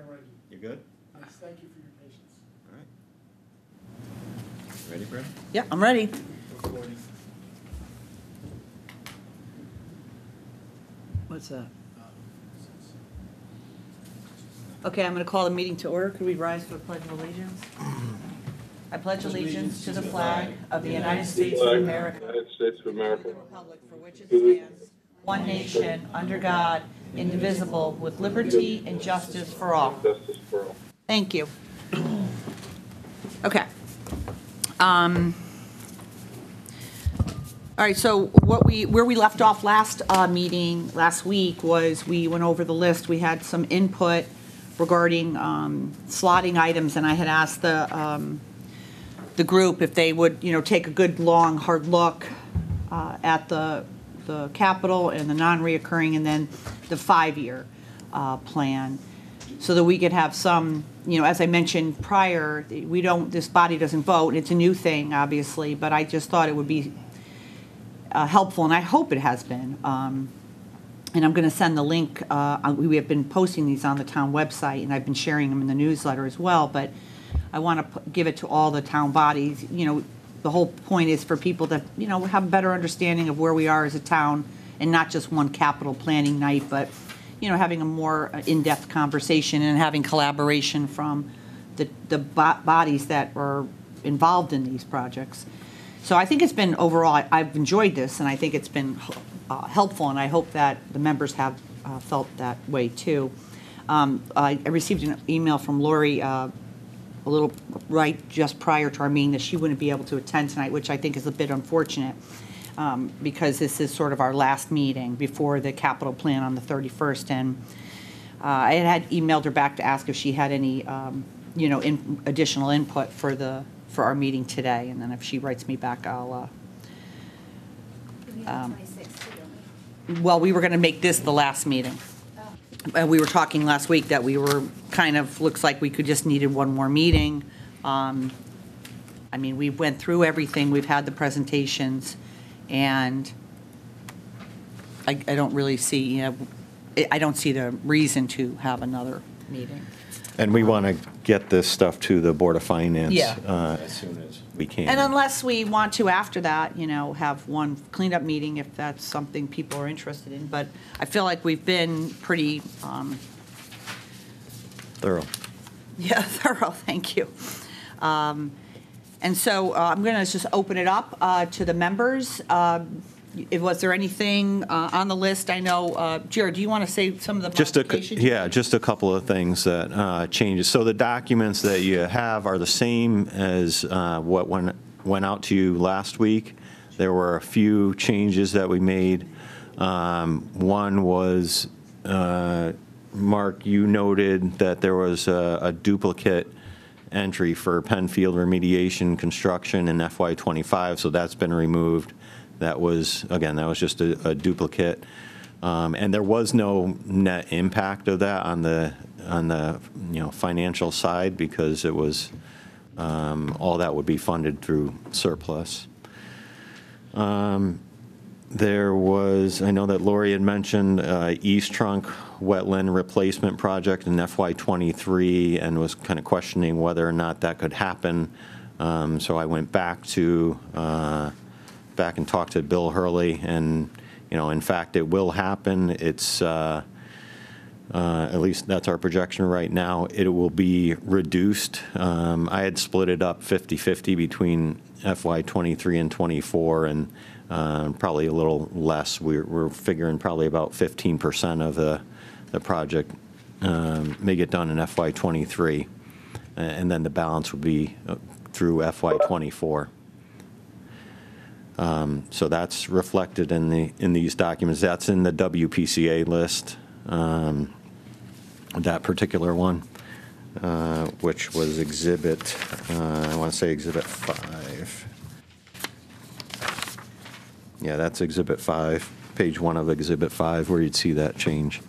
ready. You good? Nice. Thank you for your patience. All right. Ready, Brad? Yeah, I'm ready. Recording. What's that? Okay, I'm going to call the meeting to order. Could we rise for the Pledge of Allegiance? I pledge allegiance to the flag of the United States of America, United States of America, and the republic for which it stands, one nation, under God, indivisible, with liberty and justice for all. justice for all. Thank you. Okay. All right, so where we left off last week was we went over the list. We had some input regarding slotting items, and I had asked the group if they would, take a good, long, hard look at the capital and the non-reoccurring, and then the 5-year plan, so that we could have some, as I mentioned prior, this body doesn't vote. It's a new thing, obviously, but I just thought it would be helpful, and I hope it has been. And I'm going to send the link. We have been posting these on the town website, and I've been sharing them in the newsletter as well, but I want to give it to all the town bodies. The whole point is for people to, have a better understanding of where we are as a town, and not just one capital planning night, but, having a more in-depth conversation and having collaboration from the bodies that are involved in these projects. So I think it's been, overall, I've enjoyed this, and I think it's been helpful, and I hope that the members have felt that way too. I received an email from Lori a little just prior to our meeting that she wouldn't be able to attend tonight, which I think is a bit unfortunate, because this is sort of our last meeting before the capital plan on the 31st, and I had emailed her back to ask if she had any additional input for our meeting today, and then if she writes me back, I'll well, we were going to make this the last meeting. And we were talking last week that we were looks like we could just needed one more meeting. We went through everything. We've had the presentations, and I don't really see, I don't see the reason to have another meeting. And we want to get this stuff to the Board of Finance as soon as we can. And unless we want to, after that, have one cleanup meeting, if that's something people are interested in. But I feel like we've been pretty Thorough. Yeah, thorough. Thank you. And so I'm going to just open it up to the members. Was there anything on the list? I know, Jared, do you want to say some of the modifications? Just a couple of things that changes. So the documents that you have are the same as what went out to you last week. There were a few changes that we made. One was, Mark, you noted that there was a duplicate entry for Penfield remediation construction in FY25, so that's been removed. That was just a duplicate, and there was no net impact of that on the financial side, because it was all that would be funded through surplus. There was, I know that Lori had mentioned East Trunk wetland replacement project in FY23, and was kind of questioning whether or not that could happen. So I went back and talked to Bill Hurley, and in fact it will happen. It's at least that's our projection right now. It will be reduced. I had split it up 50-50 between FY23 and 24, and probably a little less. We're figuring probably about 15% of the project may get done in FY23, and then the balance would be through FY24. So that's reflected in these documents. That's in the WPCA list, that particular one, which was exhibit, I want to say exhibit 5. Yeah, that's exhibit 5, page 1 of exhibit 5, where you'd see that change.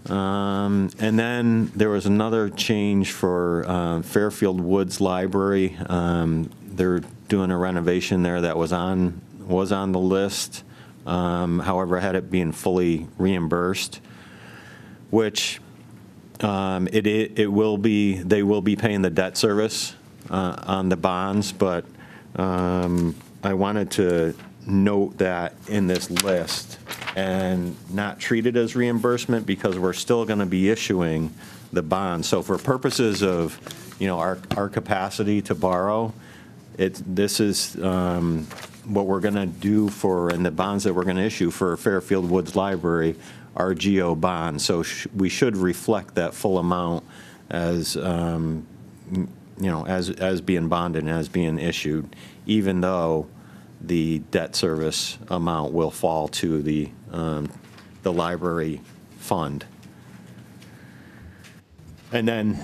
And then there was another change for Fairfield Woods Library. They're doing a renovation there that was on the list. However, had it being fully reimbursed, which It will be, they will be paying the debt service on the bonds, but I wanted to note that in this list and not treat it as reimbursement because we're still going to be issuing the bonds. So for purposes of, our capacity to borrow, this is what we're going to do and the bonds that we're going to issue for Fairfield Woods Library are GO bonds. So we should reflect that full amount as, as being bonded and as being issued, even though the debt service amount will fall to the library fund. And then,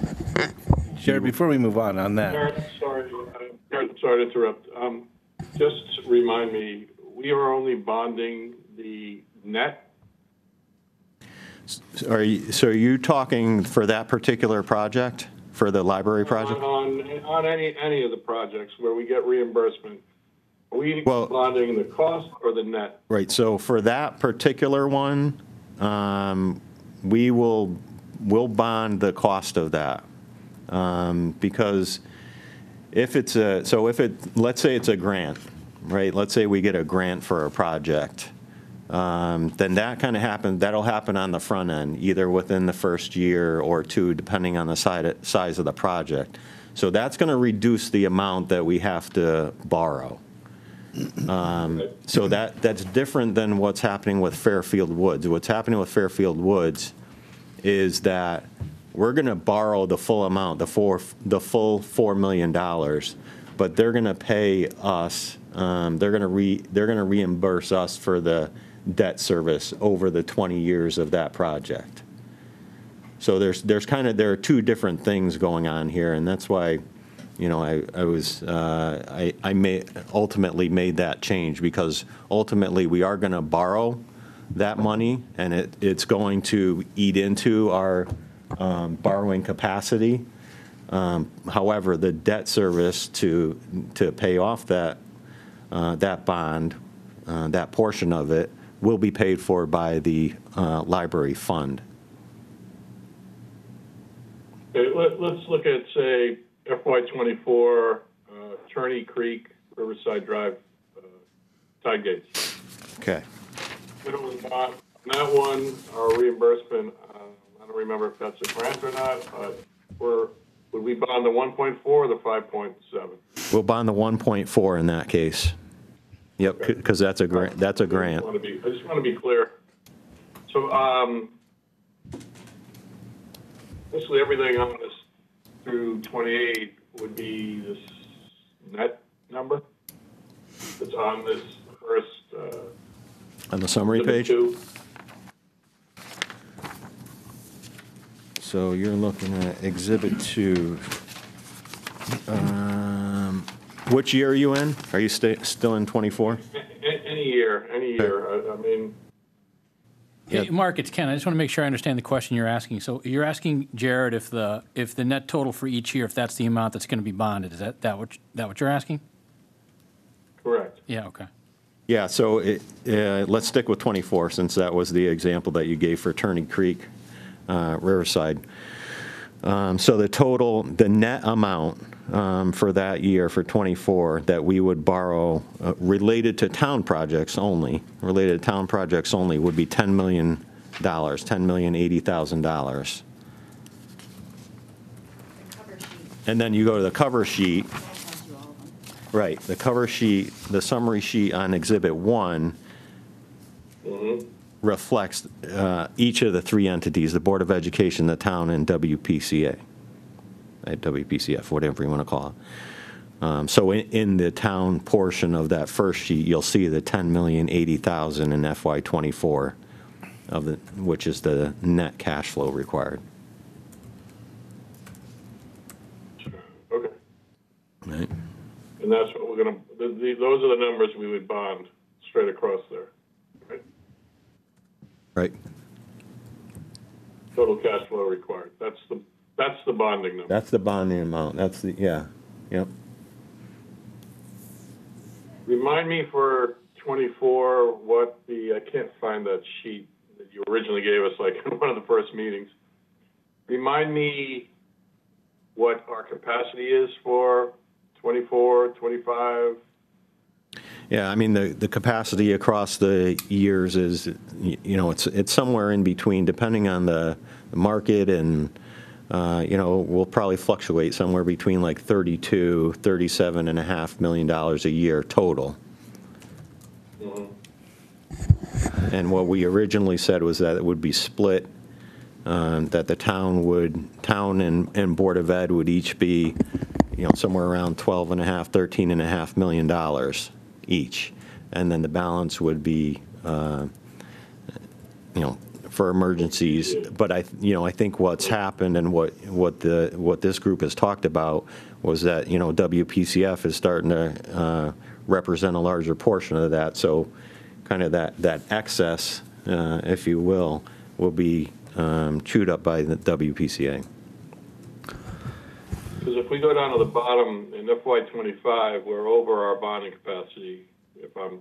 Jared, before we move on that, Jared, sorry to interrupt. Just remind me, we are only bonding the net? so are you talking for that particular project, for the library project? On any of the projects where we get reimbursement, are we Well- bonding the cost or the net? Right, so for that particular one, we'll bond the cost of that. Because let's say it's a grant, right? Let's say we get a grant for a project. Then that'll happen on the front end, either within the first year or two, depending on the size of the project. So that's going to reduce the amount that we have to borrow. So that's different than what's happening with Fairfield Woods. What's happening with Fairfield Woods is that we're going to borrow the full amount, the full $4 million, but they're going to pay us. They're going to reimburse us for the debt service over the 20 years of that project. So there are two different things going on here, and that's why, I ultimately made that change, because ultimately we are going to borrow that money, and it's going to eat into our borrowing capacity. However, the debt service to pay off that bond, that portion of it, will be paid for by the library fund. Okay, let's look at, say, FY24, Turney Creek, Riverside Drive, tide gates. Okay. On that one, our reimbursement, I don't remember if that's a grant or not, but would we bond the 1.4 or the 5.7? We'll bond the 1.4 in that case. Yep, because that's a grant. That's a grant. I just want to be clear. So basically everything on this through 28 would be this net number that's on this first On the summary page? 2. So you're looking at Exhibit 2. Which year are you in? Are you still in 24? Any year. I mean, Hey, Mark, it's Ken. I just want to make sure I understand the question you're asking. So you're asking Jared if the net total for each year, if that's the amount that's going to be bonded. Is that what you're asking? correct. Yeah. Okay. Yeah, so let's stick with 24, since that was the example that you gave for Turney Creek, Riverside. So the net amount for that year, for 24, that we would borrow related to town projects only, would be $10 million, $10,080,000. And then you go to the cover sheet. Right, the cover sheet, the summary sheet on Exhibit 1 reflects each of the three entities, the Board of Education, the town, and WPCA, WPCF, whatever you want to call it. So in the town portion of that first sheet, you'll see the $10,080,000 in FY24, which is the net cash flow required. Okay. Right. And that's what we're going to, those are the numbers we would bond straight across there, right? Right. Total cash flow required. That's the bonding number. That's the bonding amount. That's the, yeah. Yep. Remind me for 24 what I can't find that sheet that you originally gave us, like in one of the first meetings. remind me what our capacity is for 24, 25? Yeah, I mean, the capacity across the years is, it's somewhere in between, depending on the market, and, we'll probably fluctuate somewhere between like 32, $37.5 million a year total. And what we originally said was that it would be split, that the town and Board of Ed would each be, somewhere around $12.5, $13.5 million each. And then the balance would be, for emergencies. But I think what's happened and what this group has talked about was that, WPCF is starting to represent a larger portion of that. So kind of that excess, if you will be chewed up by the WPCA. Because if we go down to the bottom in FY25, we're over our bonding capacity, if I'm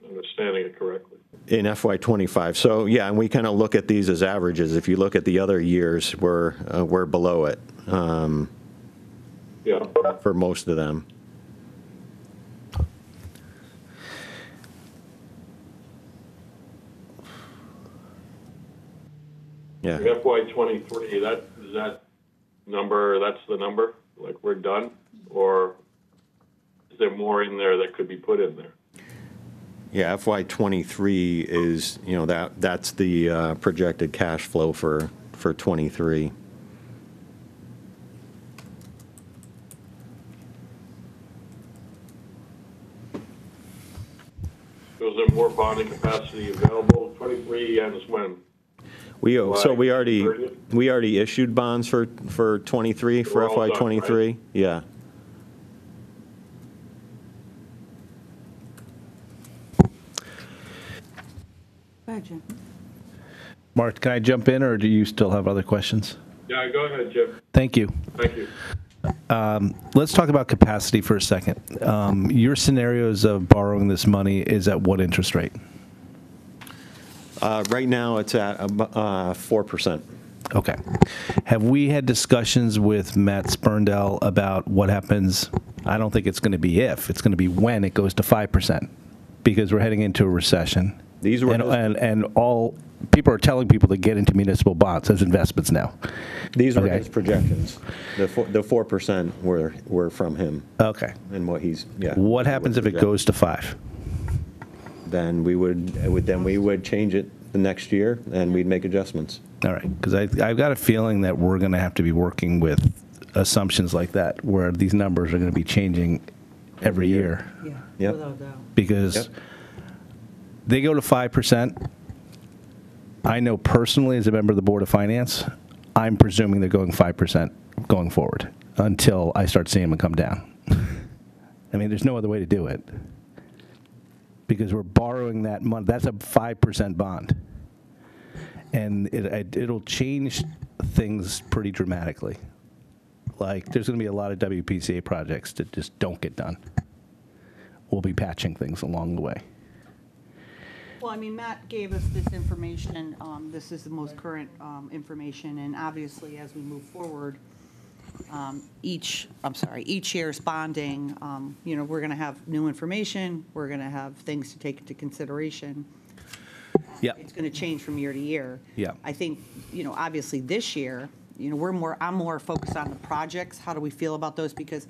understanding it correctly. In FY25. So, yeah, and we kind of look at these as averages. If you look at the other years, we're below it Yeah. for most of them. Yeah. FY23, that's the number? Like we're done? Or is there more in there that could be put in there? Yeah, FY23 is, that's the projected cash flow for 23. So is there more bonding capacity available? 23 ends when? We July already issued bonds for 23, for We're all done, FY23. right? Yeah. Go ahead, Jim. Mark, can I jump in, or do you still have other questions? Yeah, go ahead, Jim. Thank you. Thank you. Let's talk about capacity for a second. Your scenarios of borrowing this money is at what interest rate? Right now, it's at 4%. Okay. Have we had discussions with Matt Spurndell about what happens? I don't think it's going to be if. It's going to be when it goes to 5%, because we're heading into a recession. These were and all people are telling people to get into municipal bonds as investments now. These were Okay. his projections. The 4% were from him. Okay. And what he's, yeah. What happens if it goes to 5? Then we would change it the next year, and we'd make adjustments. All right, because I've got a feeling that we're going to have to be working with assumptions like that, where these numbers are going to be changing every year. Yeah, Yep. without doubt. Because Yep. they go to 5%. I know personally, as a member of the Board of Finance, I'm presuming they're going 5% going forward until I start seeing them come down. I mean, there's no other way to do it, because we're borrowing that money. That's a 5% bond, and it'll change things pretty dramatically. Like, there's going to be a lot of WPCA projects that just don't get done. We'll be patching things along the way. Well, I mean, Matt gave us this information. This is the most current information, and obviously, as we move forward, each year's bonding, we're going to have new information. We're going to have things to take into consideration. Yeah. It's going to change from year to year. Yeah. I think, obviously this year, I'm more focused on the projects. How do we feel about those? Because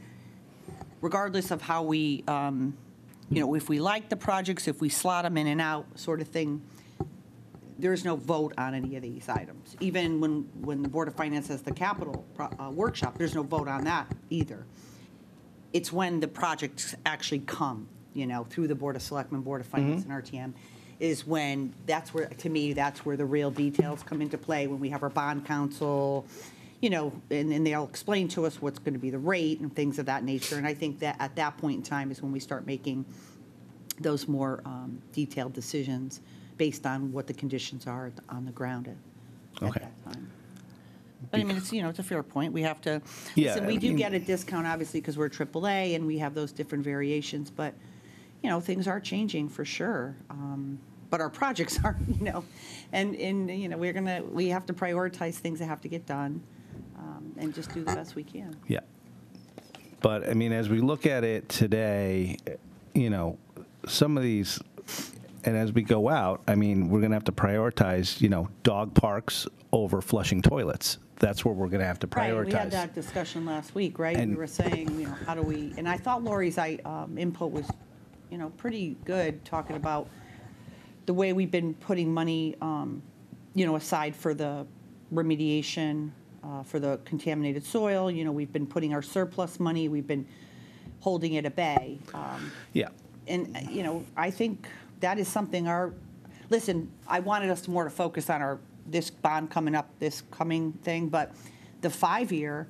regardless of how we, if we like the projects, if we slot them in and out sort of thing, there's no vote on any of these items. Even when the Board of Finance has the capital workshop, there's no vote on that either. It's when the projects actually come, through the Board of Selectmen, Board of Finance, and RTM, is when that's where the real details come into play, when we have our bond council, and they'll explain to us what's going to be the rate and things of that nature. And I think that at that point in time is when we start making those more detailed decisions based on what the conditions are on the ground at Okay. that time. But I mean, it's a fair point. We have to, Yeah, listen, we I do mean- get a discount, obviously, because we're AAA and we have those different variations, but, things are changing for sure. But our projects aren't, and we have to prioritize things that have to get done. and just do the best we can. Yeah. But, I mean, as we look at it today, some of these, and as we go out, I mean, we're going to have to prioritize, dog parks over flushing toilets. That's where we're going to have to prioritize. Right, we had that discussion last week, right? We And- were saying, how do we, and I thought Lori's input was, pretty good, talking about the way we've been putting money, aside for the remediation, for the contaminated soil. We've been putting our surplus money, we've been holding it at bay. Yeah. And, I think that is something listen, I wanted us more to focus on this bond coming up, this coming thing, but the 5-year,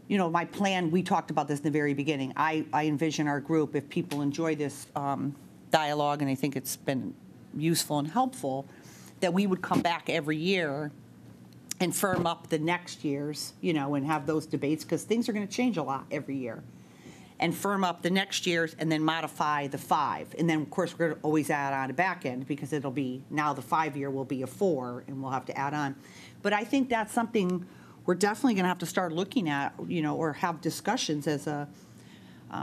my plan, we talked about this in the very beginning. I envision our group, if people enjoy this dialogue, and I think it's been useful and helpful, that we would come back every year and firm up the next year's, and have those debates, because things are going to change a lot every year. And firm up the next year's and then modify the 5. And then, of course, we're going to always add on a back end, because it'll be, now the 5-year will be a 4, and we'll have to add on. But I think that's something we're definitely going to have to start looking at, or have discussions as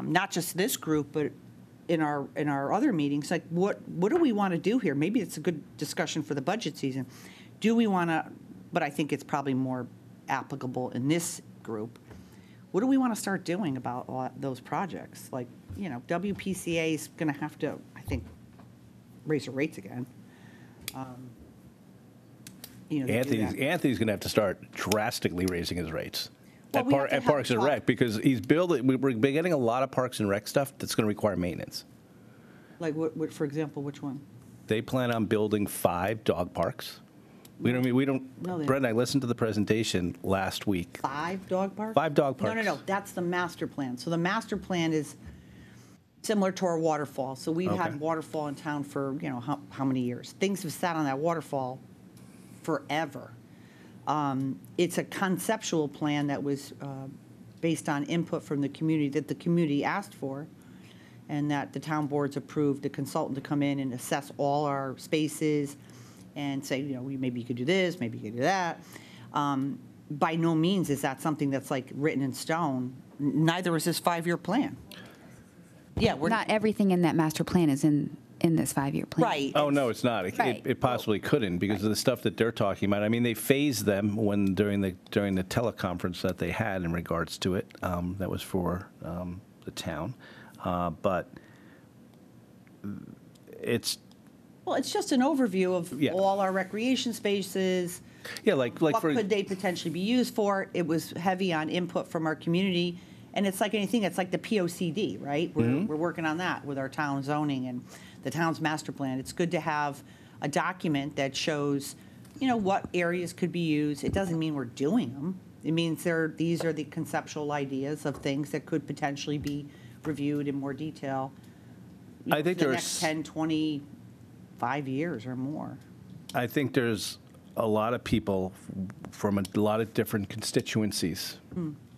not just this group, but in our other meetings, like what do we want to do here? Maybe it's a good discussion for the budget season. Do we want to, but I think it's probably more applicable in this group. What do we want to start doing about those projects? Like, WPCA is going to have to, I think, raise their rates again. To do that. Anthony's going to have to start drastically raising his rates Well, we have to at have Parks and talk. Rec, because he's building. We're getting a lot of Parks and Rec stuff that's going to require maintenance. Like, what, for example, which one? They plan on building 5 dog parks. We don't. No, they Brent and I listened to the presentation last week. 5 dog parks? 5 dog parks. No. That's the master plan. So the master plan is similar to our waterfall. So we've had Okay. waterfall in town for, how many years? Things have sat on that waterfall forever. It's a conceptual plan that was based on input from the community, that the community asked for, and that the town boards approved the consultant to come in and assess all our spaces and say, maybe you could do this, maybe you could do that. By no means is that something that's like written in stone. Neither is this 5-year plan. Yeah, we're Not everything in that master plan is in this 5-year plan. right. Oh, no, it's not. Right. It possibly couldn't, because of the stuff that they're talking about. I mean, they phased them during the teleconference that they had in regards to it. That was for the town. But it's, Well, it's just an overview of Yeah. all our recreation spaces. yeah, like What for. could they potentially be used for? It was heavy on input from our community. And it's like anything, it's like the POCD, right? We're working on that with our town zoning and the town's master plan. It's good to have a document that shows, what areas could be used. It doesn't mean we're doing them. It means these are the conceptual ideas of things that could potentially be reviewed in more detail. I think for the there's- next 10, 25 years or more. I think there's a lot of people from a lot of different constituencies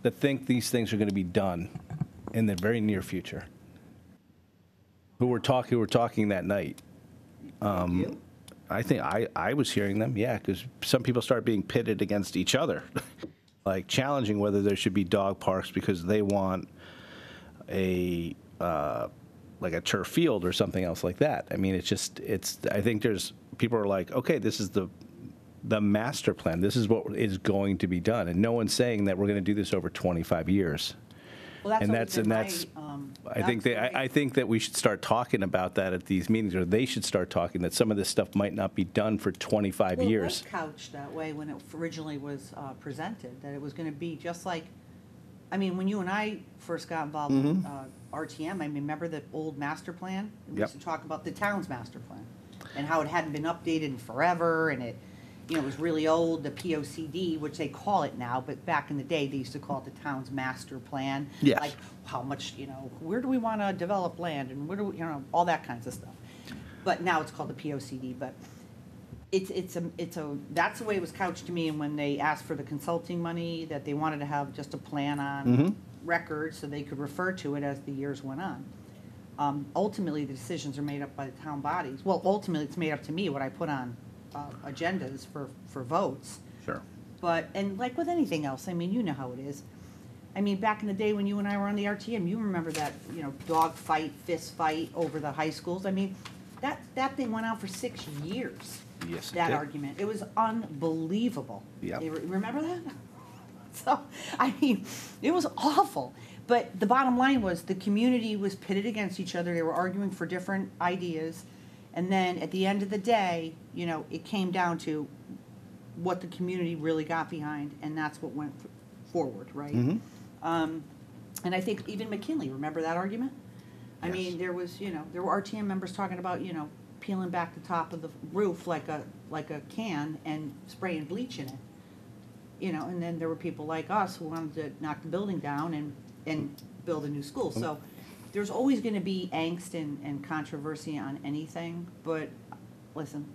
that think these things are going to be done in the very near future. Who were talking that night. I think I was hearing them, yeah, because some people start being pitted against each other, like challenging whether there should be dog parks because they want like a turf field or something else like that. I mean, I think people are like, okay, this is the master plan. This is what is going to be done. And no one's saying that we're going to do this over 25 years. Well, And always been that's, my, I think that we should start talking about that at these meetings, or they should start talking that some of this stuff might not be done for 25 Well, years. it was couched that way when it originally was presented, that it was going to be just like, I mean, when you and I first got involved in RTM, I remember the old master plan? We used Yep. to talk about the town's master plan and how it hadn't been updated in forever, and it was really old, the POCD, which they call it now, but back in the day, they used to call it the town's master plan. Yes. Like how much, where do we want to develop land, and where do we, all that kinds of stuff. But now it's called the POCD, but that's the way it was couched to me. And when they asked for the consulting money, that they wanted to have just a plan on record so they could refer to it as the years went on. Ultimately, the decisions are made up by the town bodies. Well, ultimately, it's made up to me what I put on agendas for votes. Sure. But, and like with anything else, I mean, you know how it is. I mean, back in the day when you and I were on the RTM, you remember that, you know, dog fight, fist fight over the high schools. I mean, that thing went on for 6 years. Yes, it That did. argument. It was unbelievable. Yep. Remember that? So, I mean, it was awful. But the bottom line was the community was pitted against each other. They were arguing for different ideas. And then at the end of the day, you know, it came down to what the community really got behind, and that's what went forward, right? And I think even McKinley, remember that argument? I mean, there was, you know, there were RTM members talking about, you know, peeling back the top of the roof like a can and spraying bleach in it. You know, and then there were people like us who wanted to knock the building down and build a new school. So there's always going to be angst and controversy on anything. But listen,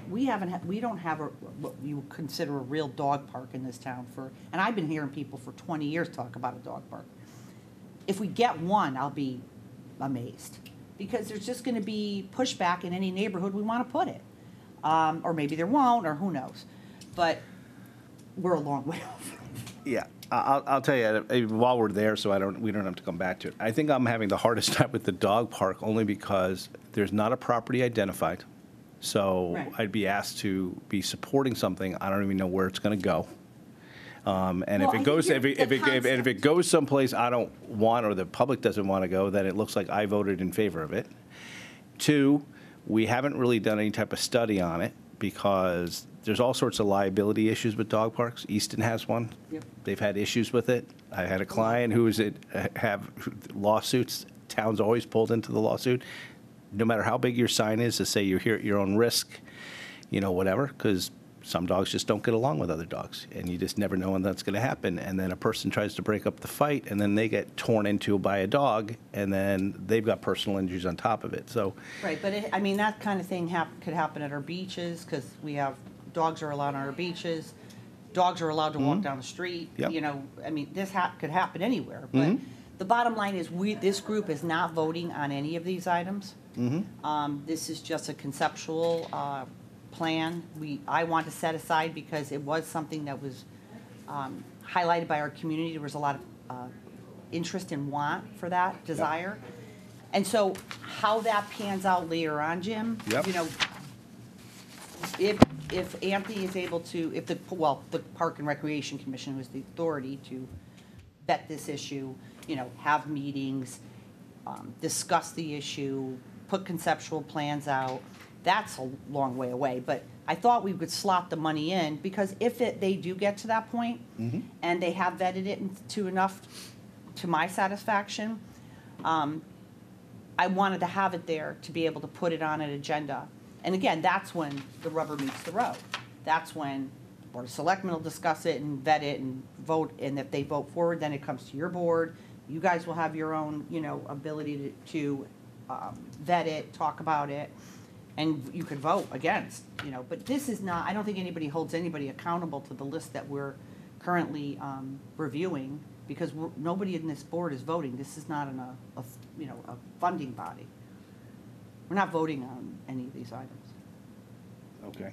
we don't have what you would consider a real dog park in this town and I've been hearing people for 20 years talk about a dog park. If we get one, I'll be amazed, because there's just going to be pushback in any neighborhood we want to put it. Or maybe there won't, or who knows. But we're a long way off. Yeah, I'll tell you, while we're there, so we don't have to come back to it. I think I'm having the hardest time with the dog park only because there's not a property identified. So Right. I'd be asked to be supporting something. I don't even know where it's going to go. And Well, if I it goes, think if the it goes someplace I don't want or the public doesn't want to go, then it looks like I voted in favor of it. 2, we haven't really done any type of study on it because there's all sorts of liability issues with dog parks. Easton has one. Yep. They've had issues with it. I had a client who have lawsuits. Town's always pulled into the lawsuit. No matter how big your sign is, to say you're here at your own risk, you know, whatever, because some dogs just don't get along with other dogs, and you just never know when that's going to happen. And then a person tries to break up the fight, and then they get torn into by a dog, and then they've got personal injuries on top of it. So, Right, but I mean, that kind of thing could happen at our beaches, because we have, dogs are allowed on our beaches. Dogs are allowed to walk down the street. Yep. You know, I mean, this could happen anywhere. But the bottom line is, this group is not voting on any of these items. This is just a conceptual plan. I want to set aside, because it was something that was highlighted by our community. There was a lot of interest and want for that, desire. And so how that pans out later on, Jim, Yep. you know, if Anthony is able to, the Park and Recreation Commission, who has the authority to vet this issue, you know, have meetings, discuss the issue, put conceptual plans out, that's a long way away. But I thought we would slot the money in, because if they do get to that point, and they have vetted it to enough to my satisfaction, I wanted to have it there to be able to put it on an agenda. And again, that's when the rubber meets the road. That's when the Board of Selectmen will discuss it and vet it and vote, and if they vote forward, then it comes to your board. You guys will have your own, you know, ability to vet it, talk about it, and you could vote against, you know. But this is not, I don't think anybody holds anybody accountable to the list that we're currently reviewing, because nobody in this board is voting. This is not a funding body. We're not voting on any of these items. okay.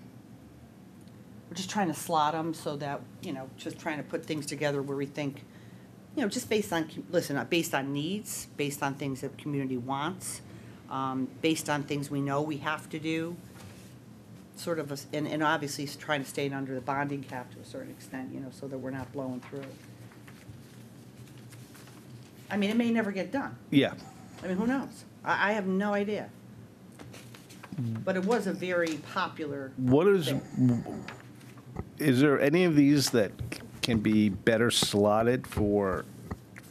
We're just trying to slot them so that, you know, just trying to put things together where we think, you know, just based on, based on needs, based on things that the community wants, based on things we know we have to do, sort of, and obviously trying to stay under the bonding cap to a certain extent, you know, so that we're not blowing through. I mean, it may never get done. Yeah. I mean, who knows? I have no idea. But it was a very popular What thing. is there any of these that can be better slotted for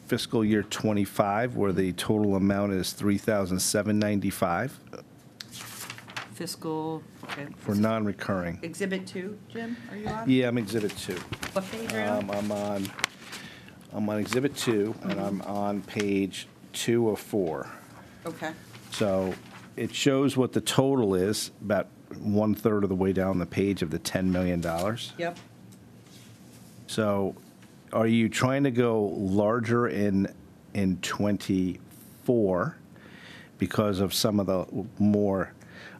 fiscal year 25, where the total amount is $3,795 Fiscal, okay. for non-recurring? Exhibit 2, Jim, are you on? Yeah, I'm Exhibit 2. What page are you on? I'm on Exhibit 2, and I'm on page 2 of 4. Okay. So it shows what the total is, about 1/3 of the way down the page of the $10 million. Yep. So are you trying to go larger in 24 because of some of the more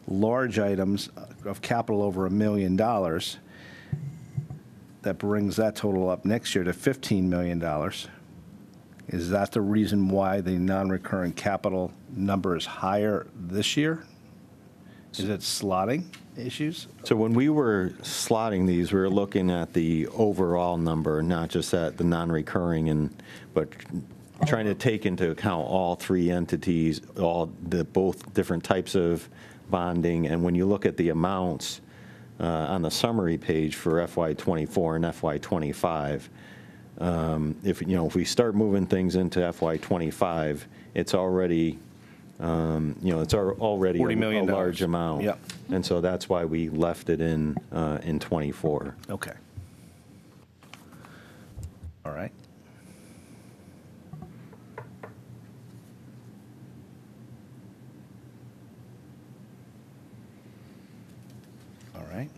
large items of capital over $1 million? that brings that total up next year to $15 million. Is that the reason why the non-recurring capital number is higher this year? Is it slotting issues? So when we were slotting these, we were looking at the overall number, not just at the non-recurring, but trying to take into account all three entities, both different types of bonding. And when you look at the amounts on the summary page for FY24 and FY25, if we start moving things into FY25, it's already already $40 million. a large amount. Yep. And so that's why we left it in 24. Okay. All right. All right.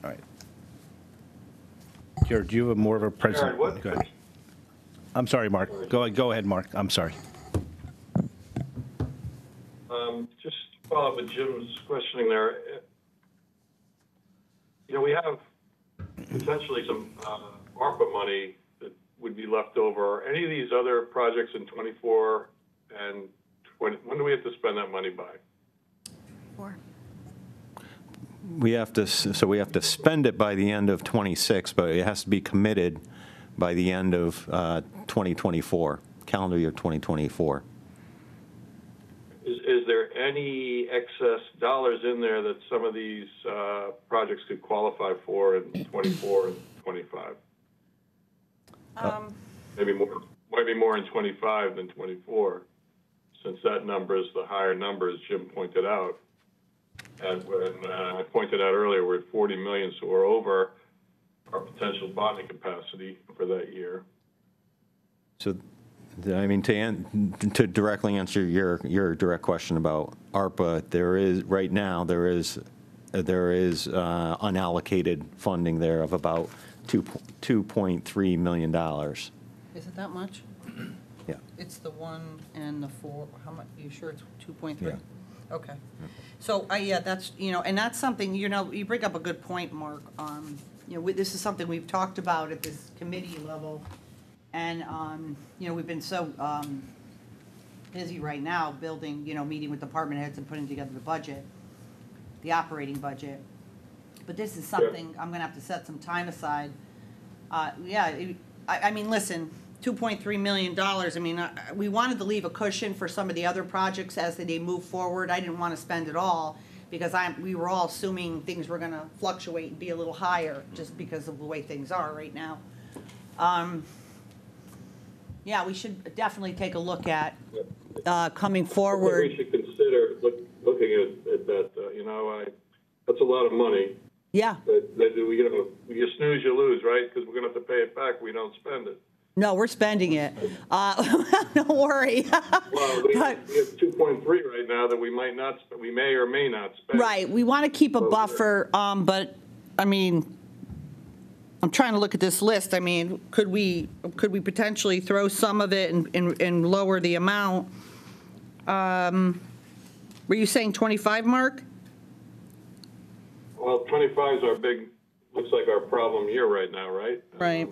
All right. Jared, do you have more of a present? Jared, what? Go ahead. I'm sorry, Mark. Go ahead, Mark. I'm sorry. Just to follow up with Jim's questioning there. We have potentially some ARPA money that would be left over. Are any of these other projects in 24 and 20, when do we have to spend that money by? We have to spend it by the end of 26, but it has to be committed by the end of 2024, calendar year 2024. Is there any excess dollars in there that some of these projects could qualify for in 24 and 25? Maybe more in 25 than 24, since that number is the higher number, as Jim pointed out. And when I pointed out earlier, we're at 40 million, so we're over our potential bonding capacity for that year. So, I mean, to directly answer your direct question about ARPA, there is unallocated funding there of about $2.3 million. Is it that much? Yeah. It's the 1 and the 4, how much, you sure it's 2.3? Yeah. Okay. So, yeah, that's, and that's something, you bring up a good point, Mark. This is something we've talked about at this committee level. And, we've been so busy right now building, meeting with department heads and putting together the budget, the operating budget. But this is something I'm going to have to set some time aside. I mean, listen, $2.3 million, I mean, we wanted to leave a cushion for some of the other projects as they move forward. I didn't want to spend it all because we were all assuming things were going to fluctuate and be a little higher just because of the way things are right now. Yeah, we should definitely take a look at coming forward. I think we should consider looking at that. That's a lot of money. Yeah. You snooze, you lose, right? Because we're going to have to pay it back if we don't spend it. No, we're spending it. Don't worry. Well, we have 2.3 right now that we may or may not spend. Right. We want to keep a buffer, but I mean, I'm trying to look at this list. I mean, could we potentially throw some of it and lower the amount? Were you saying 25, Mark? Well, 25 is looks like our problem year right now, right? Right.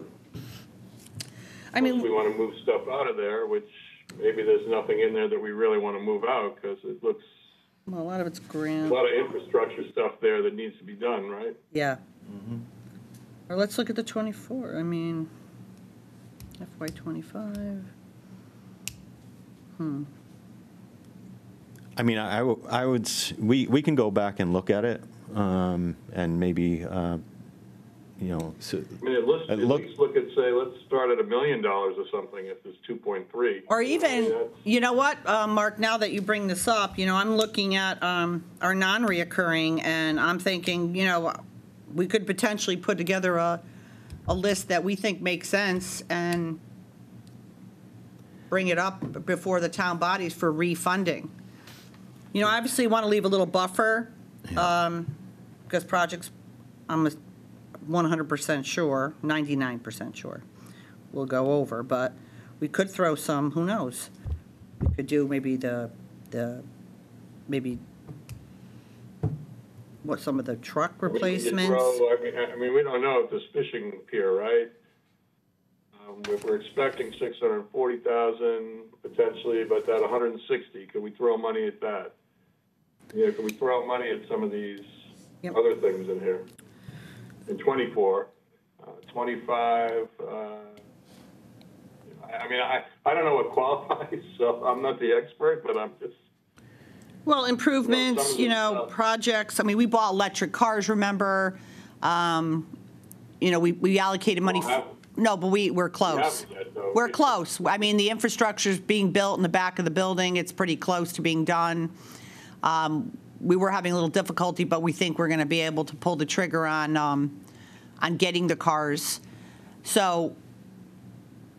I mean, we want to move stuff out of there, which maybe there's nothing in there that we really want to move out because it looks. Well, a lot of it's grant. A lot of infrastructure stuff there that needs to be done, right? Yeah. Mm-hmm. Or let's look at the 24. I mean, FY25. I mean, I would, we can go back and look at it, and maybe, I mean, at least look at, say, let's start at $1 million or something if there's 2.3. Or even, you know what, Mark, now that you bring this up, I'm looking at our non-reoccurring, and I'm thinking, we could potentially put together a list that we think makes sense and bring it up before the town bodies for refunding. Obviously want to leave a little buffer, because projects, I'm 100% sure, 99% sure, will go over, but we could throw some, who knows? We could do maybe maybe what, some of the truck We can replacements. I mean, we don't know if there's fishing pier, right? We're expecting 640,000 potentially, but that 160, can we throw money at that? Yeah, can we throw money at some of these Yep. other things in here? In 24, 25, I mean, I don't know what qualifies, so I'm not the expert, but I'm just, Well, some improvements, of this projects. I mean, we bought electric cars, remember? We allocated money. Well, No, but we're close. haven't yet, though. We're close. I mean, the infrastructure's being built in the back of the building. It's pretty close to being done. We were having a little difficulty, but we think we're going to be able to pull the trigger on getting the cars. So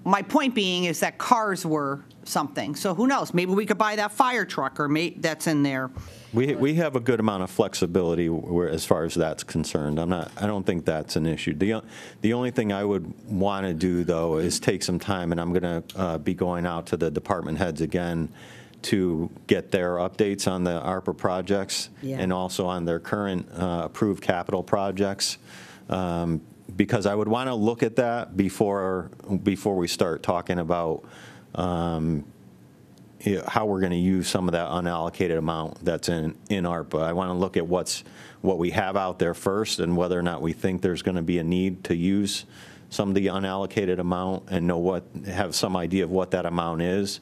my point being is that cars were something. So who knows? Maybe we could buy that fire truck that's in there. We have a good amount of flexibility as far as that's concerned. I don't think that's an issue. The only thing I would want to do, though, is take some time, and I'm going to be going out to the department heads again to get their updates on the ARPA projects and also on their current approved capital projects. Because I would want to look at that before we start talking about how we're going to use some of that unallocated amount that's in ARPA. I want to look at what we have out there first and whether or not we think there's going to be a need to use some of the unallocated amount and have some idea of what that amount is.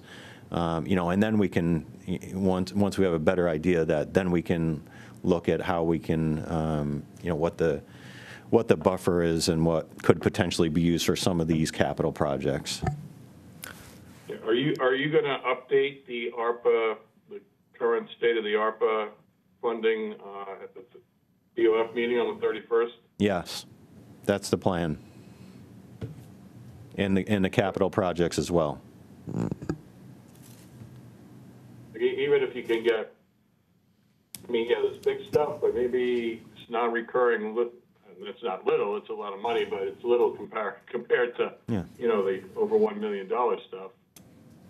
And then we can, once we have a better idea of that, then we can look at how we can, what the buffer is and what could potentially be used for some of these capital projects. Are you going to update the ARPA, the current state of the ARPA funding at the BOF meeting on the 31st? Yes, that's the plan. And the capital projects as well. Even if you can get, there's big stuff, but maybe it's not recurring. It's not little, it's a lot of money, but it's little compared to, the over $1 million stuff.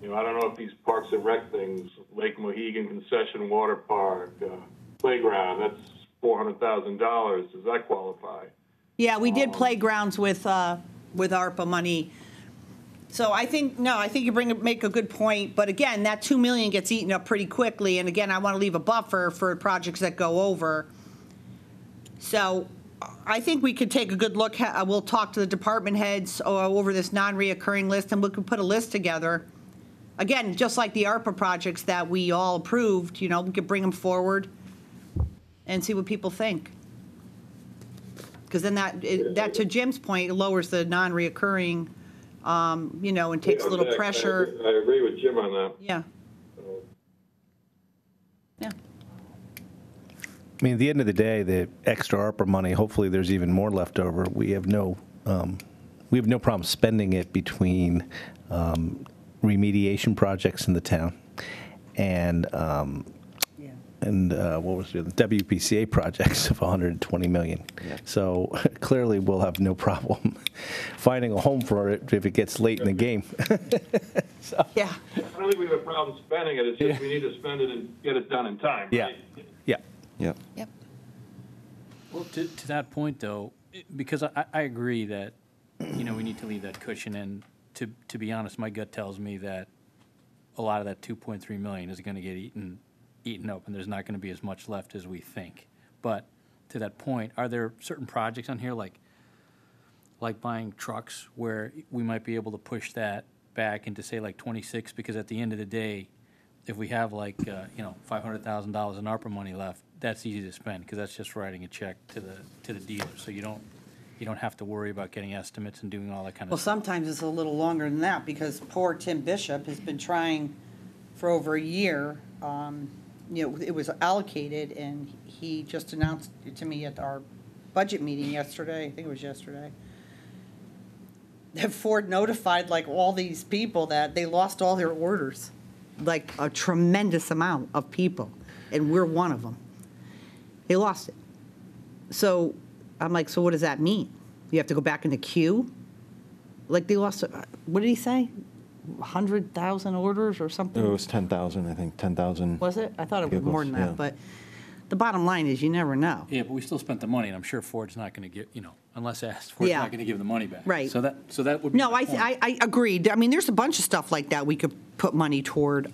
I don't know if these Parks and Rec things, Lake Mohegan Concession Water Park, playground, that's $400,000. Does that qualify? Yeah, we did playgrounds with ARPA money. So I think you make a good point. But again, that $2 million gets eaten up pretty quickly. And again, I want to leave a buffer for projects that go over. So I think we could take a good look. We'll talk to the department heads over this non-reoccurring list, and we can put a list together. Again, just like the ARPA projects that we all approved, we could bring them forward and see what people think. Because then that, to Jim's point, it lowers the non-reoccurring, and takes a little pressure. I agree with Jim on that. Yeah. Yeah. I mean, at the end of the day, the extra ARPA money, hopefully there's even more left over. We have no problem spending it between remediation projects in the town and what was the WPCA projects of $120 million. Yeah. So clearly we'll have no problem finding a home for it if it gets late in the game. So. Yeah. I don't think we have a problem spending it. It's just we need to spend it and get it done in time. Yeah. Right? Yeah. Yep. Yep. Well, to that point, though, because I agree that, we need to leave that cushion, and to be honest, my gut tells me that a lot of that $2.3 million is going to get eaten up, and there's not going to be as much left as we think. But to that point, are there certain projects on here, like buying trucks, where we might be able to push that back into, say, like 26? Because at the end of the day, if we have $500,000 in ARPA money left, that's easy to spend, because that's just writing a check to the dealer. So you don't have to worry about getting estimates and doing all that kind of Well, stuff. sometimes it's a little longer than that, because poor Tim Bishop has been trying for over a year. It was allocated, and he just announced it to me at our budget meeting yesterday. I think it was yesterday. That Ford notified all these people that they lost all their orders, like a tremendous amount of people, and we're one of them. They lost it. So I'm like, so what does that mean? You have to go back in the queue? They lost, what did he say? 100,000 orders or something? It was 10,000, I think, 10,000. Was it? I thought it was more than Vehicles, that, yeah. but the bottom line is you never know. Yeah, but we still spent the money, and I'm sure Ford's not going to give, unless asked, Ford's Yeah. not going to give the money back. Right. So that would be No, my point. I agreed. I mean, there's a bunch of stuff like that we could put money toward.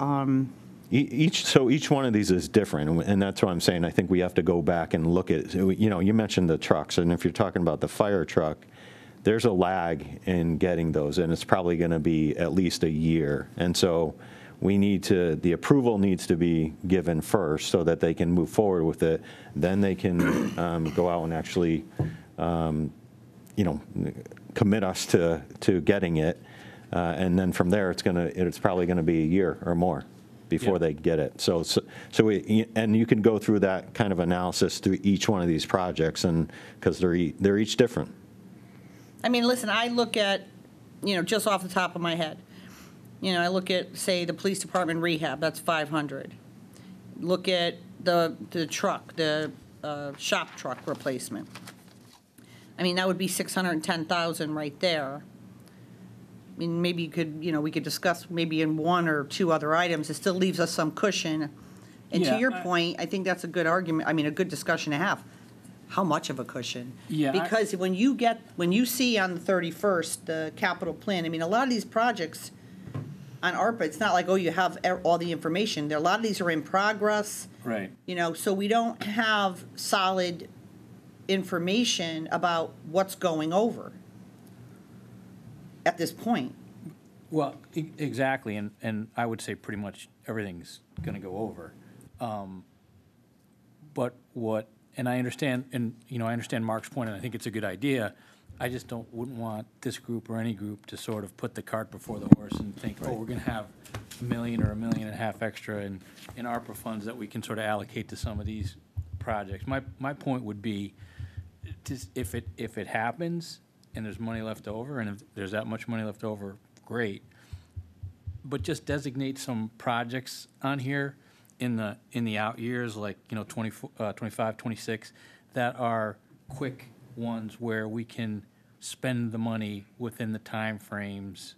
Each one of these is different, and that's what I'm saying. I think we have to go back and look at, you mentioned the trucks, and if you're talking about the fire truck, there's a lag in getting those, and it's probably going to be at least a year. And so the approval needs to be given first so that they can move forward with it. Then they can go out and actually, commit us to getting it. And then from there, it's probably going to be a year or more before Yeah. they get it. And you can go through that kind of analysis through each one of these projects, and because they're each different. I mean, listen, I look at, just off the top of my head, I look at, say, the police department rehab, that's 500. Look at the truck, the shop truck replacement. I mean, that would be 610,000 right there. I mean, maybe you could, we could discuss maybe in one or two other items. It still leaves us some cushion. And to Yeah, your point, I think that's a good argument, a good discussion to have. How much of a cushion? Yeah, Because when you see on the 31st, the capital plan, a lot of these projects on ARPA, it's not like, you have all the information. A lot of these are in progress. Right. So we don't have solid information about what's going over at this point. Well, exactly, and I would say pretty much everything's going to go over. And I understand, I understand Mark's point, and I think it's a good idea. I just wouldn't want this group or any group to sort of put the cart before the horse and think, we're going to have $1 million or $1.5 million extra in ARPA funds that we can sort of allocate to some of these projects. My point would be, if it happens and there's money left over, and if there's that much money left over, great. But just designate some projects on here in the out years, like 25, 26, that are quick ones where we can spend the money within the time frames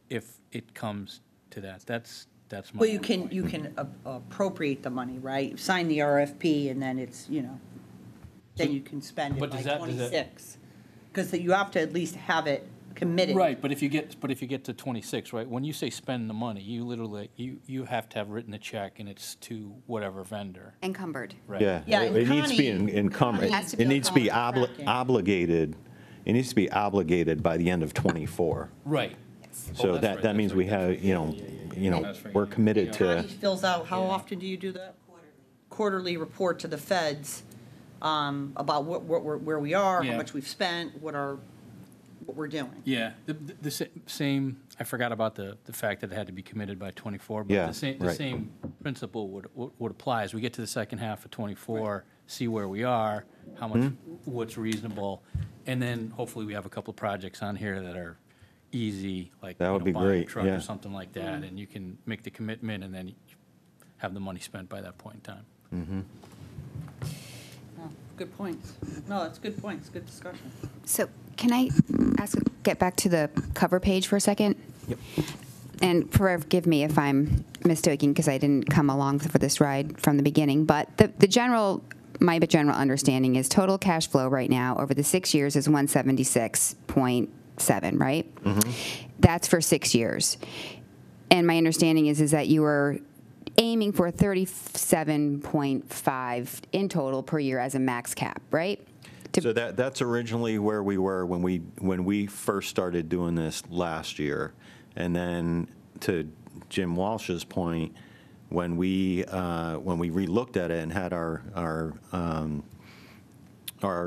if it comes to that. That's my. Well, you point. can appropriate the money, right? Sign the RFP, and then it's, then you can spend it But by does that- 26. Because you have to at least have it committed. Right, but if you get to 26, right, when you say spend the money, you literally, you have to have written a check, and it's to whatever vendor. Encumbered. Right. Yeah, Yeah, and it needs to be Connie- encumbered. Connie has to It needs to be tracking. obligated. It needs to be obligated by the end of '24. Right. So that's right, that means that's we right, have, That's right. we're committed Connie to. fills out, how often do you do that? Quarterly report to the feds about where we are, how Yeah. much we've spent, what we're doing. Yeah, the same, I forgot about the fact that it had to be committed by '24, Yeah, but the right. same principle would apply as we get to the second half of '24, see where we are, how much, what's reasonable, and then hopefully we have a couple of projects on here that are easy, like That would be buying a great, truck yeah. or something like that, and you can make the commitment and then have the money spent by that point in time. Oh, good points. No, that's good points, good discussion. So can I get back to the cover page for a second? Yep. And forgive me if I'm mistaken, because I didn't come along for this ride from the beginning, but my general understanding is total cash flow right now over the 6 years is 176.7, right? Mm-hmm. That's for 6 years. And my understanding is that you were aiming for 37.5 in total per year as a max cap, right? So that's originally where we were when we first started doing this last year. And then to Jim Walsh's point, when we relooked at it and had our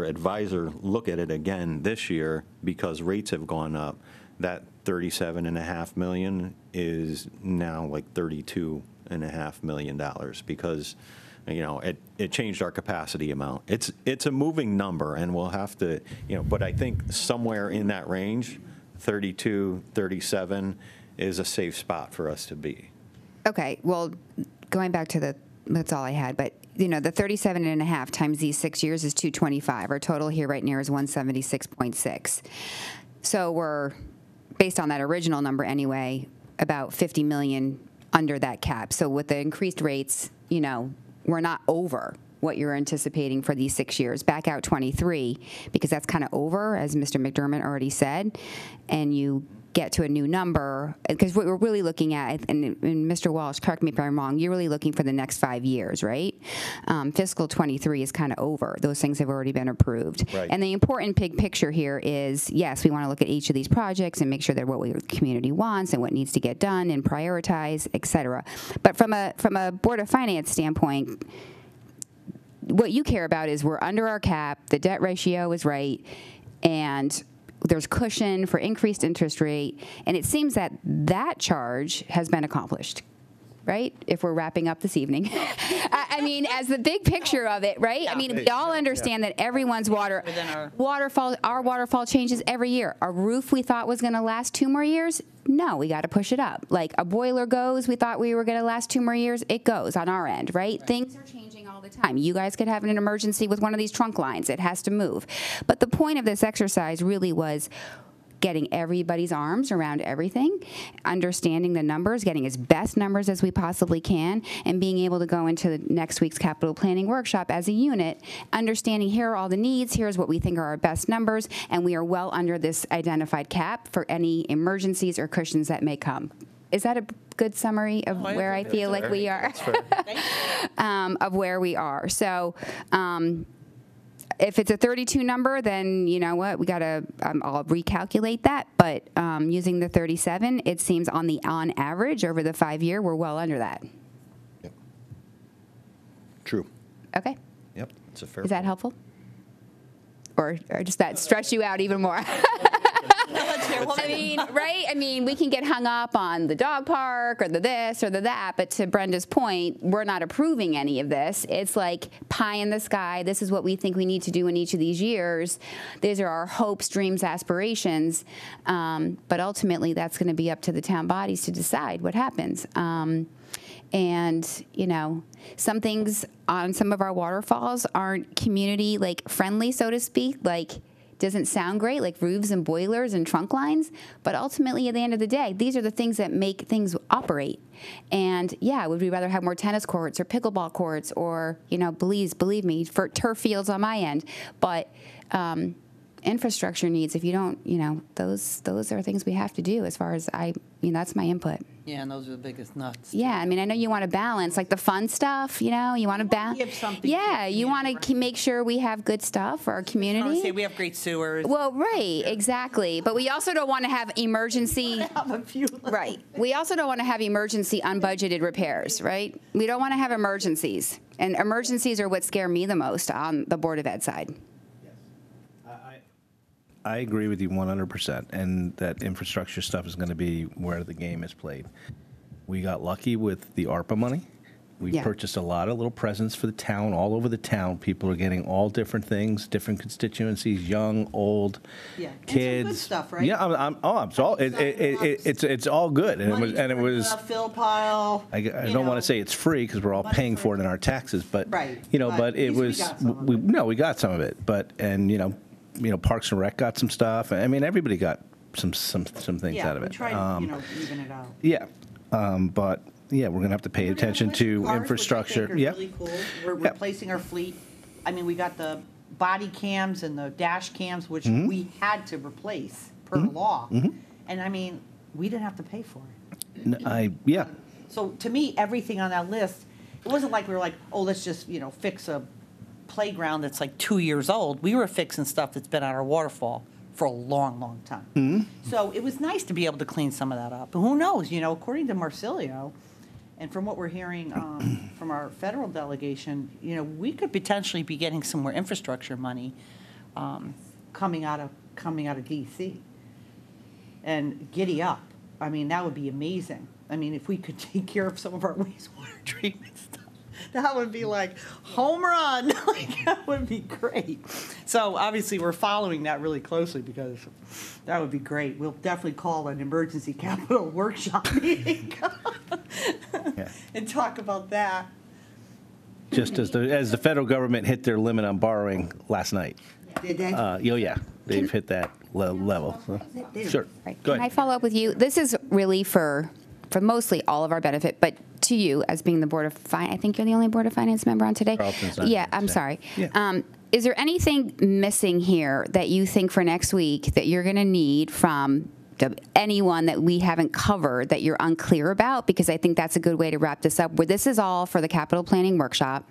advisor look at it again this year, because rates have gone up, that $37.5 million is now like $32.5 million, because it changed our capacity amount. It's a moving number, and we'll have to, but I think somewhere in that range, 32, 37 is a safe spot for us to be. Okay, well, going back to that's all I had, but the 37.5 times these 6 years is 225. Our total here right now is 176.6. So we're, based on that original number anyway, about 50 million under that cap. So with the increased rates, we're not over what you're anticipating for these 6 years. Back out 23, because that's kind of over, as Mr. McDermott already said, and you get to a new number, because what we're really looking at, and Mr. Walsh, correct me if I'm wrong, you're really looking for the next 5 years, right? Fiscal 23 is kind of over. Those things have already been approved. Right. And the important big picture here is, yes, we want to look at each of these projects and make sure they're what the community wants and what needs to get done and prioritize, et cetera. But from a Board of Finance standpoint, what you care about is we're under our cap, the debt ratio is right, and there's cushion for increased interest rate, and it seems that that charge has been accomplished, right? If we're wrapping up this evening. I mean, as the big picture of it, right? I mean, we all understand that everyone's our waterfall changes every year. Our roof we thought was going to last 2 more years. No, we got to push it up. Like a boiler goes, we thought we were going to last 2 more years. It goes on our end, right? Things are changing all the time. You guys could have an emergency with one of these trunk lines. It has to move. But the point of this exercise really was getting everybody's arms around everything, understanding the numbers, getting as best numbers as we possibly can, and being able to go into next week's capital planning workshop as a unit, understanding here are all the needs, here's what we think are our best numbers, and we are well under this identified cap for any emergencies or cushions that may come. Is that a good summary of where I feel like we are? Of where we are. So, if it's a 32 number, then you know what, we gotta, I'll recalculate that, but using the 37, it seems on average over the 5-year, we're well under that. Yep. True. Okay, Yep, it's a fair. is that helpful? Or does that stress you out even more? I mean, right? I mean, we can get hung up on the dog park or the this or the that, but to Brenda's point, we're not approving any of this. It's like pie in the sky. This is what we think we need to do in each of these years. These are our hopes, dreams, aspirations. But ultimately, that's going to be up to the town bodies to decide what happens. And, you know, some things on some of our waterfalls aren't community, like, friendly, so to speak, like, doesn't sound great, like roofs and boilers and trunk lines, but ultimately at the end of the day, these are the things that make things operate. And yeah, would we rather have more tennis courts or pickleball courts or, you know, believe me, for turf fields on my end, but infrastructure needs, if you don't, you know, those are things we have to do as far as that's my input. Yeah, and those are the biggest nuts. Yeah, I mean, I know you want to balance, like the fun stuff, you know, you want to balance. Give something. Yeah, you want to make sure we have good stuff for our I community. would say we have great sewers. Well, right, exactly. But we also don't want to have emergency, Have a few. right. We also don't want to have emergency unbudgeted repairs, right? We don't want to have emergencies. And emergencies are what scare me the most on the Board of Ed side. I agree with you 100%, and that infrastructure stuff is going to be where the game is played. We got lucky with the ARPA money. We Yeah. purchased a lot of little presents for the town, all over the town. People are getting all different things, different constituencies, young, old, Yeah. And some kids. good stuff, right? Yeah, it's all good, and it was. Phil Pile. I don't want to say it's free because we're all Money paying for for it in our taxes, but Right, but but it at least we was got some of it. we got some of it, but Parks and Rec got some stuff. I mean, everybody got some things Yeah, out of we it. try to, even it out. Yeah, but yeah, we're gonna have to pay attention to infrastructure. Yeah. Yeah, Really cool. We're Yep. replacing our fleet. I mean, we got the body cams and the dash cams, which Mm-hmm. we had to replace per law. And I mean, we didn't have to pay for it. yeah. So to me, everything on that list, it wasn't like we were like, oh, let's just, fix a playground that's like 2 years old. We were fixing stuff that's been on our waterfall for a long, long time. So it was nice to be able to clean some of that up. But who knows, according to Marsilio, and from what we're hearing from our federal delegation, we could potentially be getting some more infrastructure money coming out of DC. And giddy up. I mean, that would be amazing. I mean, if we could take care of some of our wastewater treatment stuff, that would be like home run. Like, that would be great. So obviously, we're following that really closely because that would be great. We'll definitely call an emergency capital workshop meeting and talk about that. Just as the federal government hit their limit on borrowing last night. Did they? Yeah, they've hit that level. So. Sure. Right. Go Can I ahead. follow up with you? This is really for for mostly all of our benefit, but to you as being the Board of Finance, I think you're the only Board of Finance member on today. Carlton's not Yeah, here I'm today. sorry. Yeah. Is there anything missing here that you think for next week that you're going to need from anyone that we haven't covered that you're unclear about? Because I think that's a good way to wrap this up, where this is all for the capital planning workshop.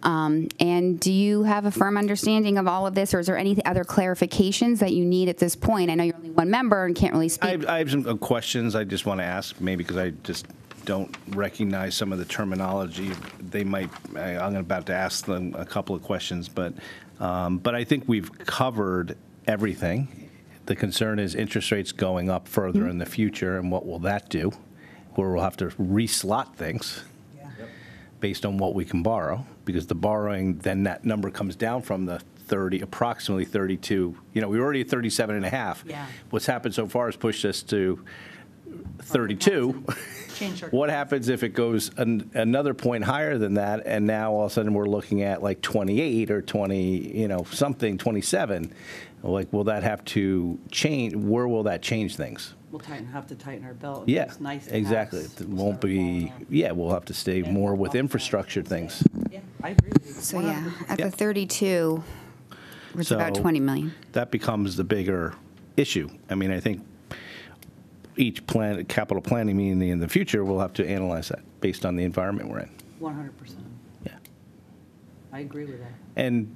And do you have a firm understanding of all of this, or is there any other clarifications that you need at this point? I know you're only one member and can't really speak. I have some questions I just want to ask, maybe because I just don't recognize some of the terminology. They might, I'm about to ask them a couple of questions, but I think we've covered everything. The concern is interest rates going up further in the future, and what will that do? Where we'll have to reslot things based on what we can borrow, because the borrowing, then that number comes down from the approximately 32. We were already at 37 and a half. Yeah. What's happened so far has pushed us to 32. Change our- What happens if it goes another point higher than that, and now all of a sudden we're looking at like 28 or 20, something, 27? Like, will that have to change? Where will that change things? We'll have to tighten our belt. Yeah, It's nice to exactly. have. It won't be, we'll have to stay more with infrastructure things. Yeah, I agree with you. So yeah, 100%. at the 32, it's about So 20 million. That becomes the bigger issue. I mean, I think each capital planning meeting in the future, we'll have to analyze that based on the environment we're in. 100%. Yeah. I agree with that. And,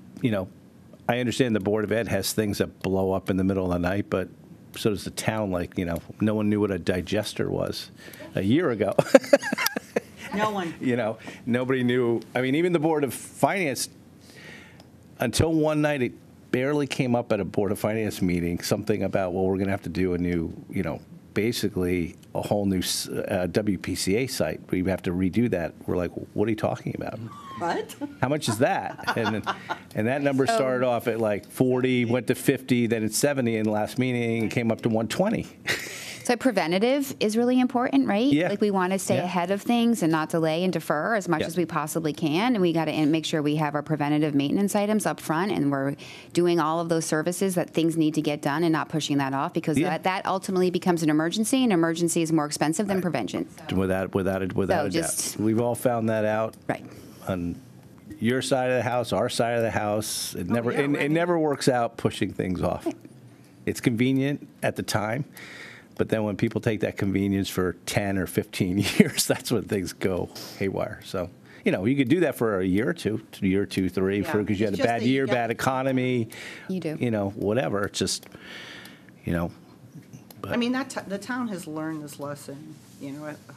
I understand the Board of Ed has things that blow up in the middle of the night, but so does the town. Like, no one knew what a digester was a year ago. No one. Nobody knew. I mean, even the Board of Finance, until one night, it barely came up at a Board of Finance meeting, something about, well, we're going to have to do a new, basically a whole new WPCA site. We have to redo that. We're like, what are you talking about? What? How much is that? And that number started off at like 40, went to 50, then it's 70 in the last meeting, and came up to 120. So preventative is really important, right? Yeah. Like we want to stay Yeah. ahead of things and not delay and defer as much Yeah. as we possibly can. And we got to make sure we have our preventative maintenance items up front, and we're doing all of those services that things need to get done and not pushing that off, because Yeah. that ultimately becomes an emergency, and emergency is more expensive than prevention. Without a doubt. just- We've all found that out. Right. On your side of the house, our side of the house. It never, it never works out pushing things off. It's convenient at the time, but then when people take that convenience for 10 or 15 years, that's when things go haywire. So, you could do that for a year or two, 3, Yeah. because you had a It's just bad that you year, got- bad economy. You do. Whatever. It's just, I mean, the town has learned this lesson,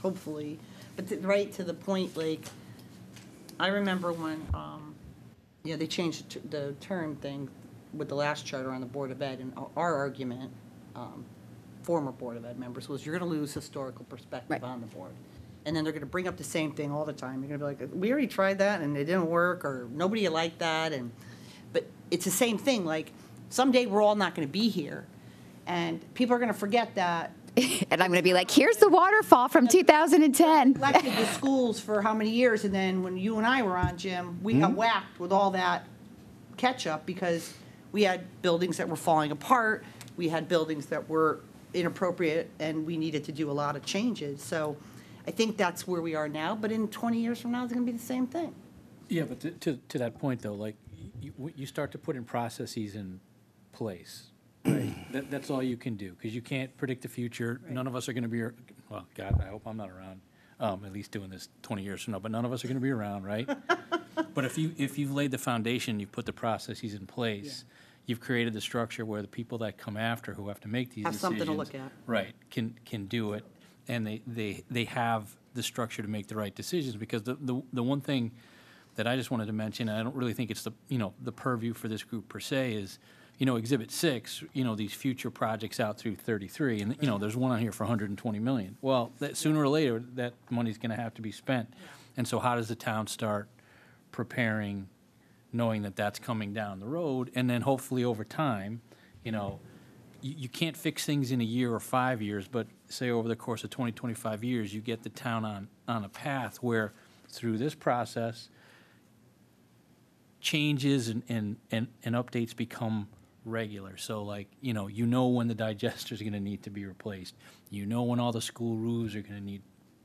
hopefully, but right to the point, like, I remember when, they changed the term thing with the last charter on the Board of Ed, and our argument, former Board of Ed members, was you're going to lose historical perspective Right. on the board. And then they're going to bring up the same thing all the time. You're going to be like, we already tried that and it didn't work, or nobody liked that. But it's the same thing, like, someday we're all not going to be here. And people are going to forget that And I'm going to be like, here's the waterfall from 2010. elected the schools for how many years, and then when you and I were on, Jim, we got whacked with all that catch-up because we had buildings that were falling apart, we had buildings that were inappropriate, and we needed to do a lot of changes. So I think that's where we are now, but in 20 years from now, it's going to be the same thing. Yeah, but to that point, though, like, you start to put in processes in place, right? That's all you can do, because you can't predict the future. None of us are going to be, well, God, I hope I'm not around, at least doing this 20 years from now, but none of us are going to be around, right? But if you've laid the foundation, you've put the processes in place, you've created the structure where the people that come after who have to make these Have decisions. something to look at. Right, can do it, and they have the structure to make the right decisions, because the one thing that I just wanted to mention, and I don't really think it's the purview for this group per se, is, Exhibit 6, these future projects out through 33, and, there's one on here for 120 million. Well, that sooner or later, that money's gonna have to be spent. And so how does the town start preparing, knowing that that's coming down the road, and then hopefully over time, you can't fix things in a year or 5 years, but say over the course of 20, 25 years, you get the town on a path where through this process, changes and updates become regular. So like, you know when the digesters are going to need to be replaced. You know when all the school roofs are going to need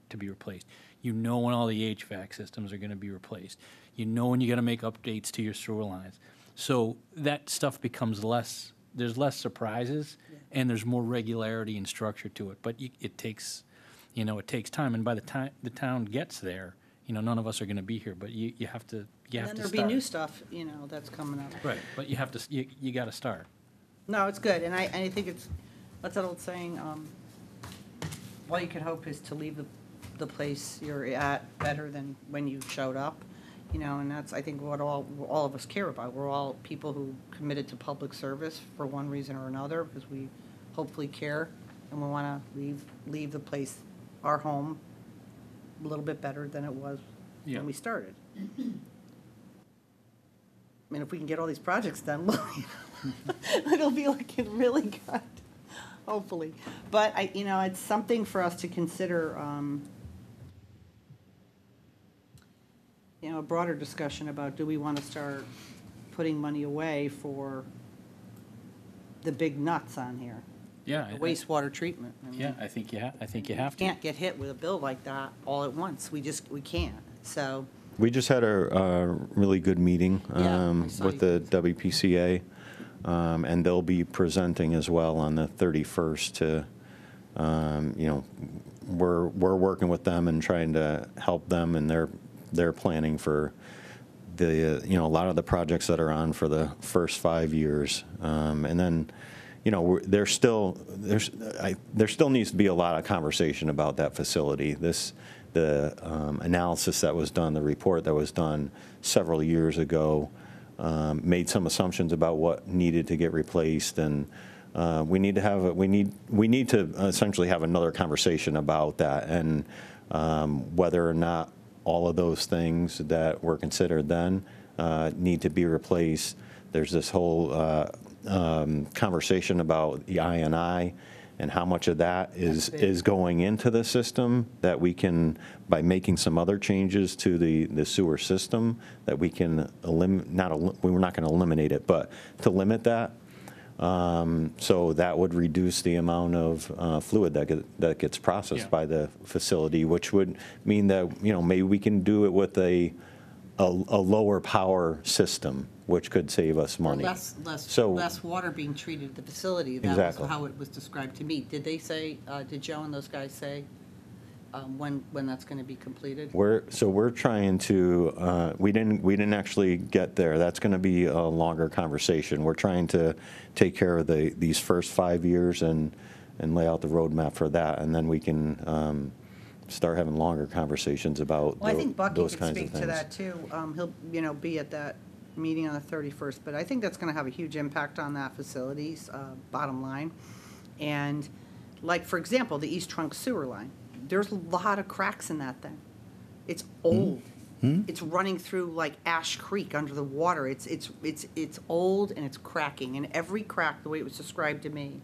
to be replaced. You know when all the HVAC systems are going to be replaced. You know when you got to make updates to your sewer lines. So that stuff becomes less, there's less surprises, and there's more regularity and structure to it. But it takes, it takes time. And by the time the town gets there, none of us are going to be here, but you have to, you have And to there'll start. be new stuff, that's coming up. Right, but you have to, you got to start. No, it's good, and I think it's, what's that old saying? All you can hope is to leave the place you're at better than when you showed up, and that's, I think, what all of us care about. We're all people who committed to public service for one reason or another, because we hopefully care, and we want to leave the place, our home, a little bit better than it was Yeah. when we started. I mean, if we can get all these projects done, it'll be like it really good, hopefully. But it's something for us to consider, a broader discussion about, do we want to start putting money away for the big nuts on here? Yeah. The wastewater treatment. I mean, Yeah, I think you have to. can't get hit with a bill like that all at once. We can't. So, We just had a really good meeting Yeah, I saw with you. the WPCA, and they'll be presenting as well on the 31st to, we're working with them and trying to help them, and they're planning for the, a lot of the projects that are on for the first 5 years. And then, there still needs to be a lot of conversation about that facility. The analysis that was done, the report that was done several years ago, made some assumptions about what needed to get replaced, and we need to essentially have another conversation about that, and whether or not all of those things that were considered then need to be replaced. There's this whole conversation about the I&I and how much of that is going into the system that we can, by making some other changes to the sewer system, that we can eliminate, we're not going to eliminate it, but to limit that. So that would reduce the amount of fluid that gets processed Yeah. by the facility, which would mean that, maybe we can do it with a lower power system, which could save us money. less water being treated at the facility. That Exactly. was how it was described to me. Did they say, did Joe and those guys say when that's going to be completed? We're trying to, we didn't actually get there. That's going to be a longer conversation. We're trying to take care of these first 5 years and lay out the roadmap for that, and then we can start having longer conversations about Well, I think Bucky those could kinds of speak to things. that too. He'll, be at that meeting on the 31st, but I think that's going to have a huge impact on that facility's bottom line. And like, for example, the East Trunk sewer line, there's a lot of cracks in that thing. It's old. It's running through like Ash Creek under the water. It's old and it's cracking. And every crack, the way it was described to me,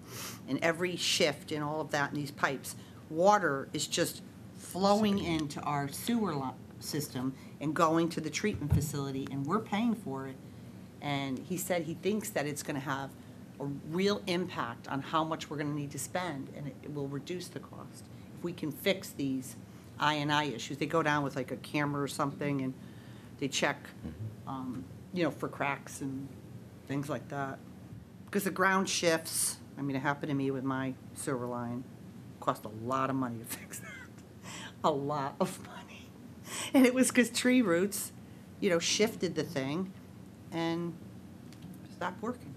and every shift and all of that in these pipes, water is just flowing into our sewer system and going to the treatment facility, and we're paying for it. And he said he thinks that it's going to have a real impact on how much we're going to need to spend, and it will reduce the cost. If we can fix these I&I issues, they go down with like a camera or something, and they check, for cracks and things like that. Because the ground shifts. I mean, it happened to me with my sewer line. Cost a lot of money to fix that. A lot of money. And it was because tree roots, shifted the thing and stopped working.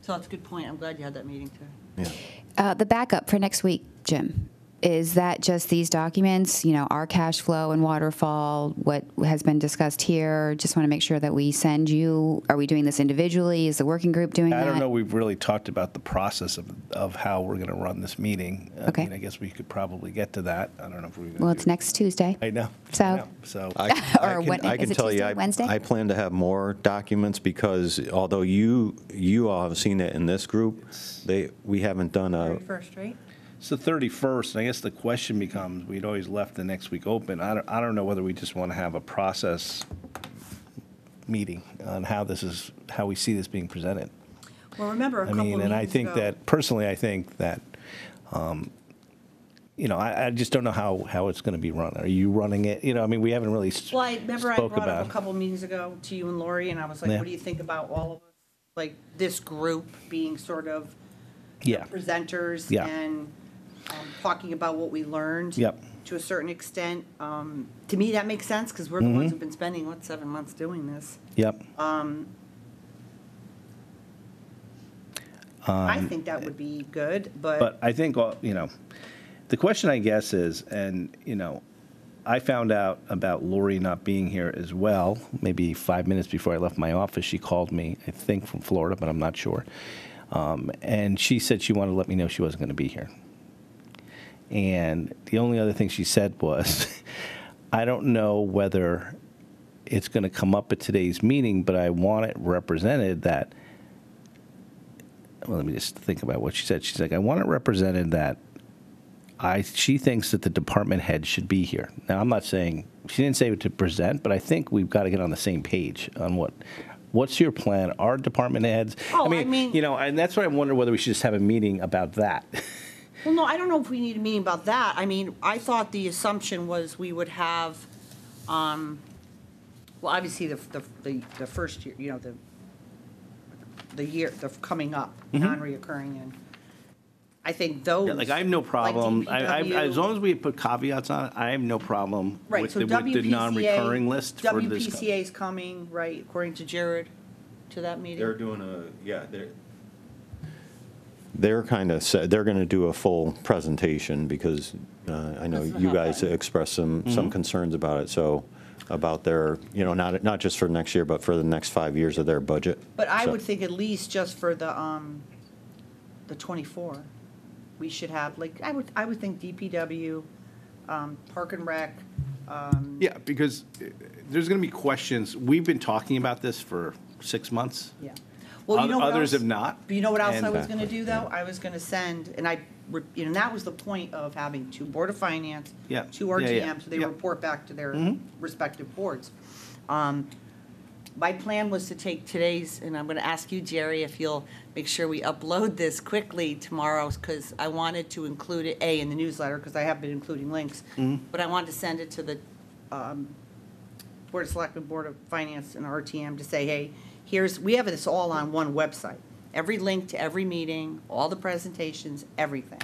So that's a good point. I'm glad you had that meeting today. Yeah. The backup for next week, Jim, is that just these documents, our cash flow and waterfall, what has been discussed here? Just want to make sure that we send you, are we doing this individually? Is the working group doing that? I don't know, we've really talked about the process of how we're going to run this meeting. Okay. I guess we could probably get to that. I don't know if we're going to. Well, it's next Tuesday. I know. So- I know. So Or when- I is can it tell you, Tuesday, Wednesday? I plan to have more documents, because although you all have seen it in this group, we haven't done a, First, right? it's the 31st, and I guess the question becomes, we'd always left the next week open. I don't know whether we just want to have a process meeting on how we see this being presented. Well, remember a I couple mean, and I meetings think ago- that, personally, I think that, I just don't know how it's going to be run. Are you running it? I mean, we haven't really Well, I remember I spoke brought about up a couple meetings ago to you and Lori, and I was like, Yeah. what do you think about all of us? Like, this group being sort of Yeah. presenters Yeah. and talking about what we learned Yep. to a certain extent. To me, that makes sense, because we're the Mm-hmm. ones who've been spending, 7 months doing this. Yep. I think that would be good, But I think, the question, I guess, is, and, I found out about Lori not being here as well, maybe 5 minutes before I left my office. She called me, I think from Florida, but I'm not sure. And she said she wanted to let me know she wasn't going to be here. And the only other thing she said was, I don't know whether it's going to come up at today's meeting, but I want it represented that, well, let me just think about what she said. She's like, I want it represented that she thinks that the department head should be here. Now, I'm not saying, she didn't say to present, but I think we've got to get on the same page on what's your plan? Our department heads? Oh, I mean- and that's why I wonder whether we should just have a meeting about that. Well, no, I don't know if we need a meeting about that. I mean, I thought the assumption was we would have, well, obviously, the first year, the year, the coming up, non-reoccurring, and I think those. Yeah, like, I have no problem, DPW as long as we put caveats on it, I have no problem Right, with so the WPCA. non-recurring list for this. WPCA's coming, right, according to Jared, to that meeting? They're doing they're kind of, they're going to do a full presentation because I know That's you not guys bad. expressed some concerns about it, so about their, not just for next year, but for the next 5 years of their budget. But I So- would think at least just for the 24, we should have, like, I would think DPW, Park and Rec, Yeah, because there's going to be questions. We've been talking about this for 6 months. yeah. Well, you know what Others else- have not. But you know what else I And- was gonna do, though? I was gonna send, and that was the point of having 2 Board of Finance, Yeah. 2 Yeah, yeah. RTM, so they Yeah. report back to their Mhm. respective boards. My plan was to take today's, and I'm gonna ask you, Jerry, if you'll make sure we upload this quickly tomorrow, because I wanted to include it, in the newsletter, because I have been including links, but I wanted to send it to the Board of Selectmen, Board of Finance, and RTM to say, hey, we have this all on one website. Every link to every meeting, all the presentations, everything.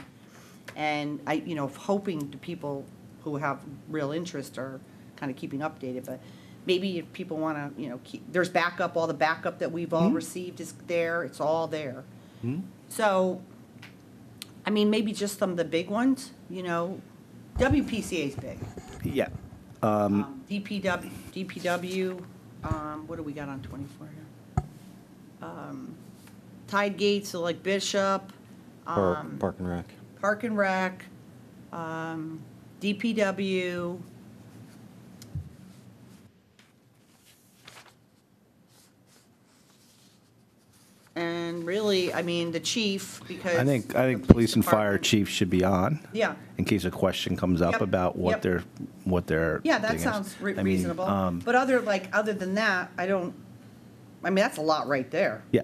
And I, hoping the people who have real interest are kind of keeping updated, but maybe if people want to, there's backup, all the backup that we've all received is there, it's all there. So, I mean, maybe just some of the big ones, WPCA is big. Yeah. DPW, what do we got on 24 here? Tide Gates, so like Bishop, Park and Rec. Park and Rec, DPW. And really, I mean, the chief, because. I think the police and fire department- chief should be on. Yeah. In case a question comes up Yep, about what yep. their. Yeah, that thing is. sounds I mean, reasonable. But other than that, I mean, that's a lot right there. Yeah.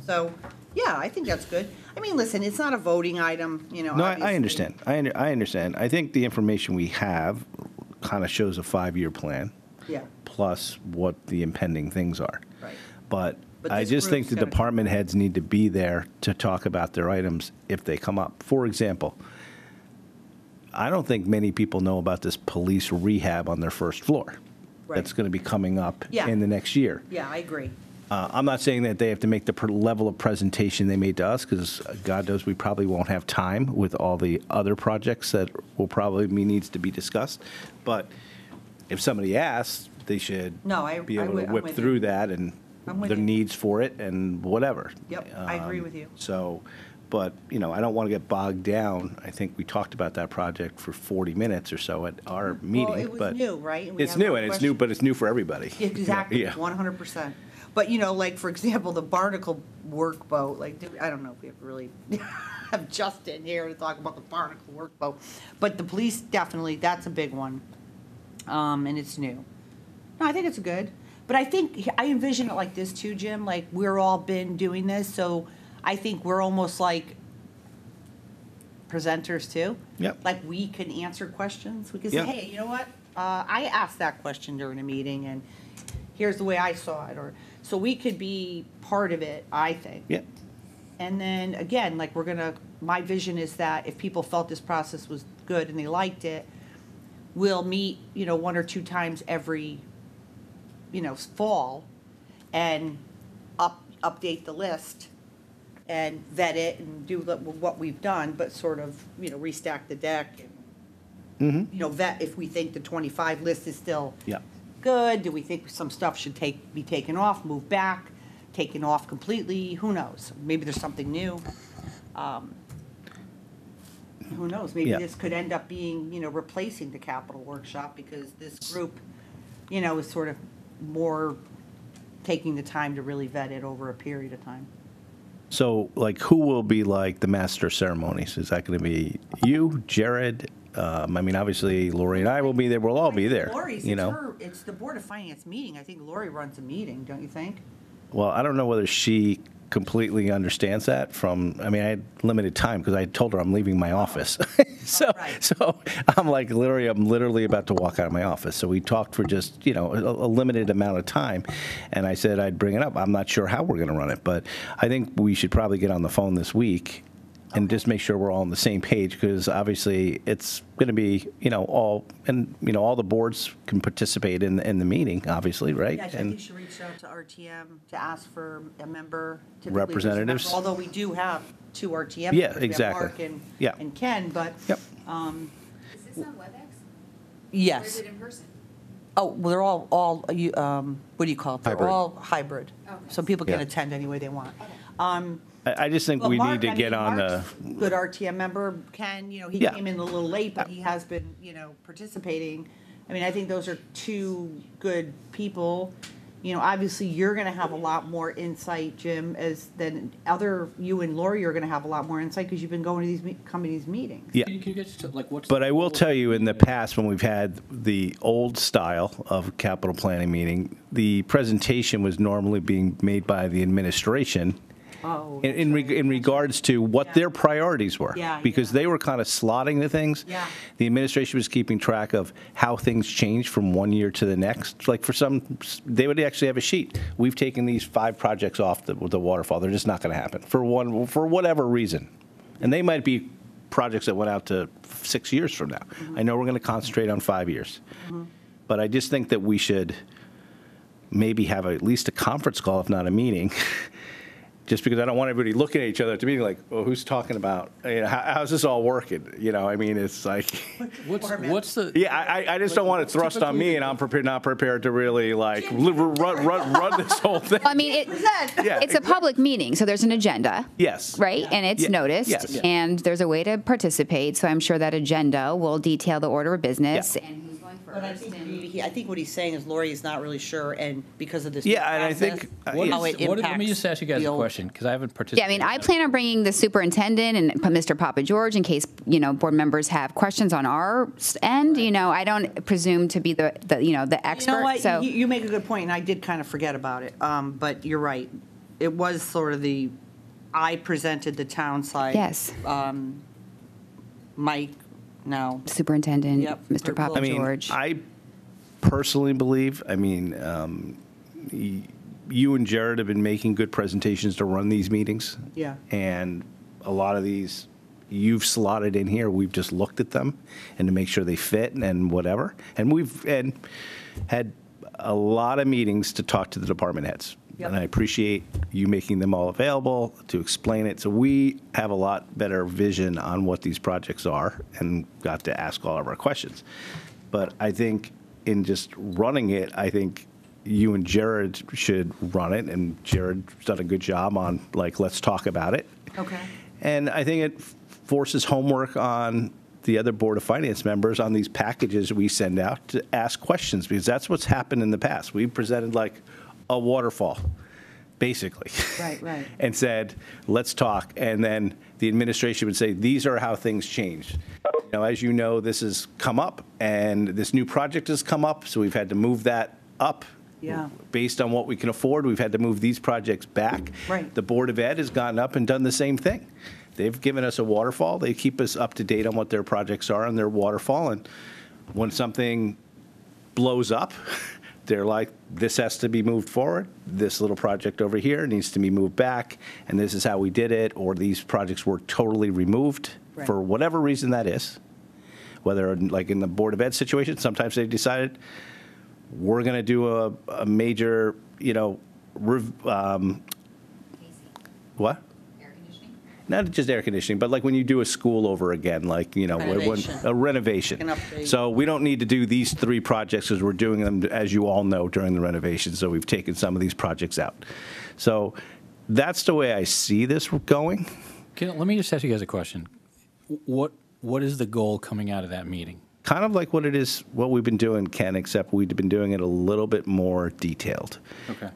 So, yeah, I think that's good. I mean, listen, it's not a voting item, No, obviously. I understand. I understand. I think the information we have kind of shows a 5-year plan. Yeah. Plus what the impending things are. Right. But But I this just think group's the gotta come department heads need to be there to talk about their items if they come up. For example, I don't think many people know about this police rehab on their first floor. Right. That's going to be coming up Yeah. in the next year. Yeah, I agree. I'm not saying that they have to make the level of presentation they made to us, because God knows we probably won't have time with all the other projects that will probably needs to be discussed. But if somebody asks, they should No, be able to I'm whip with through you. that and I'm with the you. needs for it and whatever. Yep, I agree with you. So, but, I don't want to get bogged down. I think we talked about that project for 40 minutes or so at our meeting. Well, it was but new, right? And we It's had new, one and it's question. new, but it's new for everybody. Exactly, Yeah. 100%. But, like, for example, the Barnacle workboat, like, I don't know if we have to really have Justin here to talk about the Barnacle workboat. But the police, definitely, that's a big one. And it's new. No, I think it's good. But I think, I envision it like this too, Jim, like we're all been doing this, so I think we're almost like presenters too. Yep. Like we can answer questions. We can say, Yeah. hey, you know what? I asked that question during a meeting and here's the way I saw it. Or, so we could be part of it, I think. Yeah. And then again, like my vision is that if people felt this process was good and they liked it, we'll meet, 1 or 2 times every, fall and update the list and vet it and do what we've done, but sort of, restack the deck and, vet if we think the 25 list is still Yeah. good. Do we think some stuff should be taken off, moved back, taken off completely? Who knows? Maybe there's something new. Who knows? Maybe Yeah. this could end up being, replacing the capital workshop because this group, is sort of more taking the time to really vet it over a period of time. So, like, who will be like the master of ceremonies? Is that going to be you, Jared? I mean, obviously, Lori and I will be there. We'll all be there. Lori's, You know. it's the Board of Finance meeting. I think Lori runs a meeting, don't you think? Well, I don't know whether she completely understands that from, I mean, I had limited time because I told her I'm leaving my office. right. So I'm like, I'm literally about to walk out of my office. So we talked for just, a limited amount of time. And I said I'd bring it up. I'm not sure how we're going to run it, but I think we should probably get on the phone this week and just make sure we're all on the same page because obviously it's going to be, all the boards can participate in the meeting, obviously, right? Yeah, I And think you should reach out to RTM to ask for a member. Typically, there's a Representatives. member, although we do have 2 RTM. Yeah, members. We have exactly. Mark and, Yeah. and Ken, but. Yep. Is this on WebEx? Or Yes. is it in person? Oh, well, they're all, what do you call it? They're Hybrid. all hybrid. Okay. So people can Yeah. attend any way they want. I just think Well, we Mark, need to I get mean, on Mark's good RTM member. Ken, he Yeah. came in a little late, but he has been, participating. I mean, I think those are 2 good people. Obviously, you're going to have a lot more insight, Jim, than you and Lori are going to have a lot more insight because you've been going to these companies' meetings. Yeah. Can you get to, like, what's? But the I will goal? tell you, in the past, when we've had the old style of capital planning meeting, the presentation was normally being made by the administration Oh. in regards to what Yeah. their priorities were. Yeah, Because yeah. they were kind of slotting the things. Yeah. The administration was keeping track of how things changed from one year to the next. Like for some, they would actually have a sheet. We've taken these 5 projects off the waterfall. They're just not going to happen for whatever reason. And they might be projects that went out to 6 years from now. Mm-hmm. I know we're going to concentrate on 5 years. But I just think that we should maybe have at least a conference call, if not a meeting, just because I don't want everybody looking at each other at the meeting like, well, who's talking about, how's this all working? I mean, it's like, What's the? yeah, I just don't want it thrust on me, and I'm not prepared to really like run this whole thing. I mean, it's a public meeting, so there's an agenda. Yes. Right, and it's Yeah. noticed, Yes. and there's a way to participate, so I'm sure that agenda will detail the order of business Yeah. and who's going But I first. think, and- I think what he's saying is Lori is not really sure, and because of this. Yeah, and I process, think, how it Let me just ask you guys impacts a the old- question because I haven't Yeah, participated. I mean, I in that. plan on bringing the superintendent and Mr. Papa George in case, board members have questions on our end. I don't presume to be the expert, You know what? so. You make a good point, and I did kind of forget about it. But you're right. It was sort of I presented the town side. Yes. Mike, now. Superintendent, Yep. Mr. Papa I mean, George. I personally believe, you and Jared have been making good presentations to run these meetings. Yeah. And a lot of these you've slotted in here, we've just looked at them and to make sure they fit and whatever. And we've had a lot of meetings to talk to the department heads. Yep. And I appreciate you making them all available to explain it. So we have a lot better vision on what these projects are and got to ask all of our questions. But I think in just running it, I think you and Jared should run it, and Jared's done a good job on, like, let's talk about it. Okay. And I think it forces homework on the other Board of Finance members on these packages we send out to ask questions, because that's what's happened in the past. We presented like a waterfall, basically. Right. And said, let's talk. And then the administration would say, these are how things changed. As you know, this has come up, and this new project has come up, so we've had to move that up Yeah. Based on what we can afford, we've had to move these projects back. Right. The Board of Ed has gotten up and done the same thing. They've given us a waterfall. They keep us up to date on what their projects are on their waterfall. And when something blows up, they're like, this has to be moved forward. This little project over here needs to be moved back. And this is how we did it. Or these projects were totally removed Right. for whatever reason that is. Whether, like in the Board of Ed situation, sometimes they've decided we're going to do a major, what? Air conditioning? Not just air conditioning, but like when you do a school over again, like, Renovation. a renovation. Like an update. So we don't need to do these 3 projects because we're doing them, as you all know, during the renovation. So we've taken some of these projects out. So that's the way I see this going. Let me just ask you guys a question. What is the goal coming out of that meeting? Kind of like what we've been doing, Ken, except we've been doing it a little bit more detailed. Okay.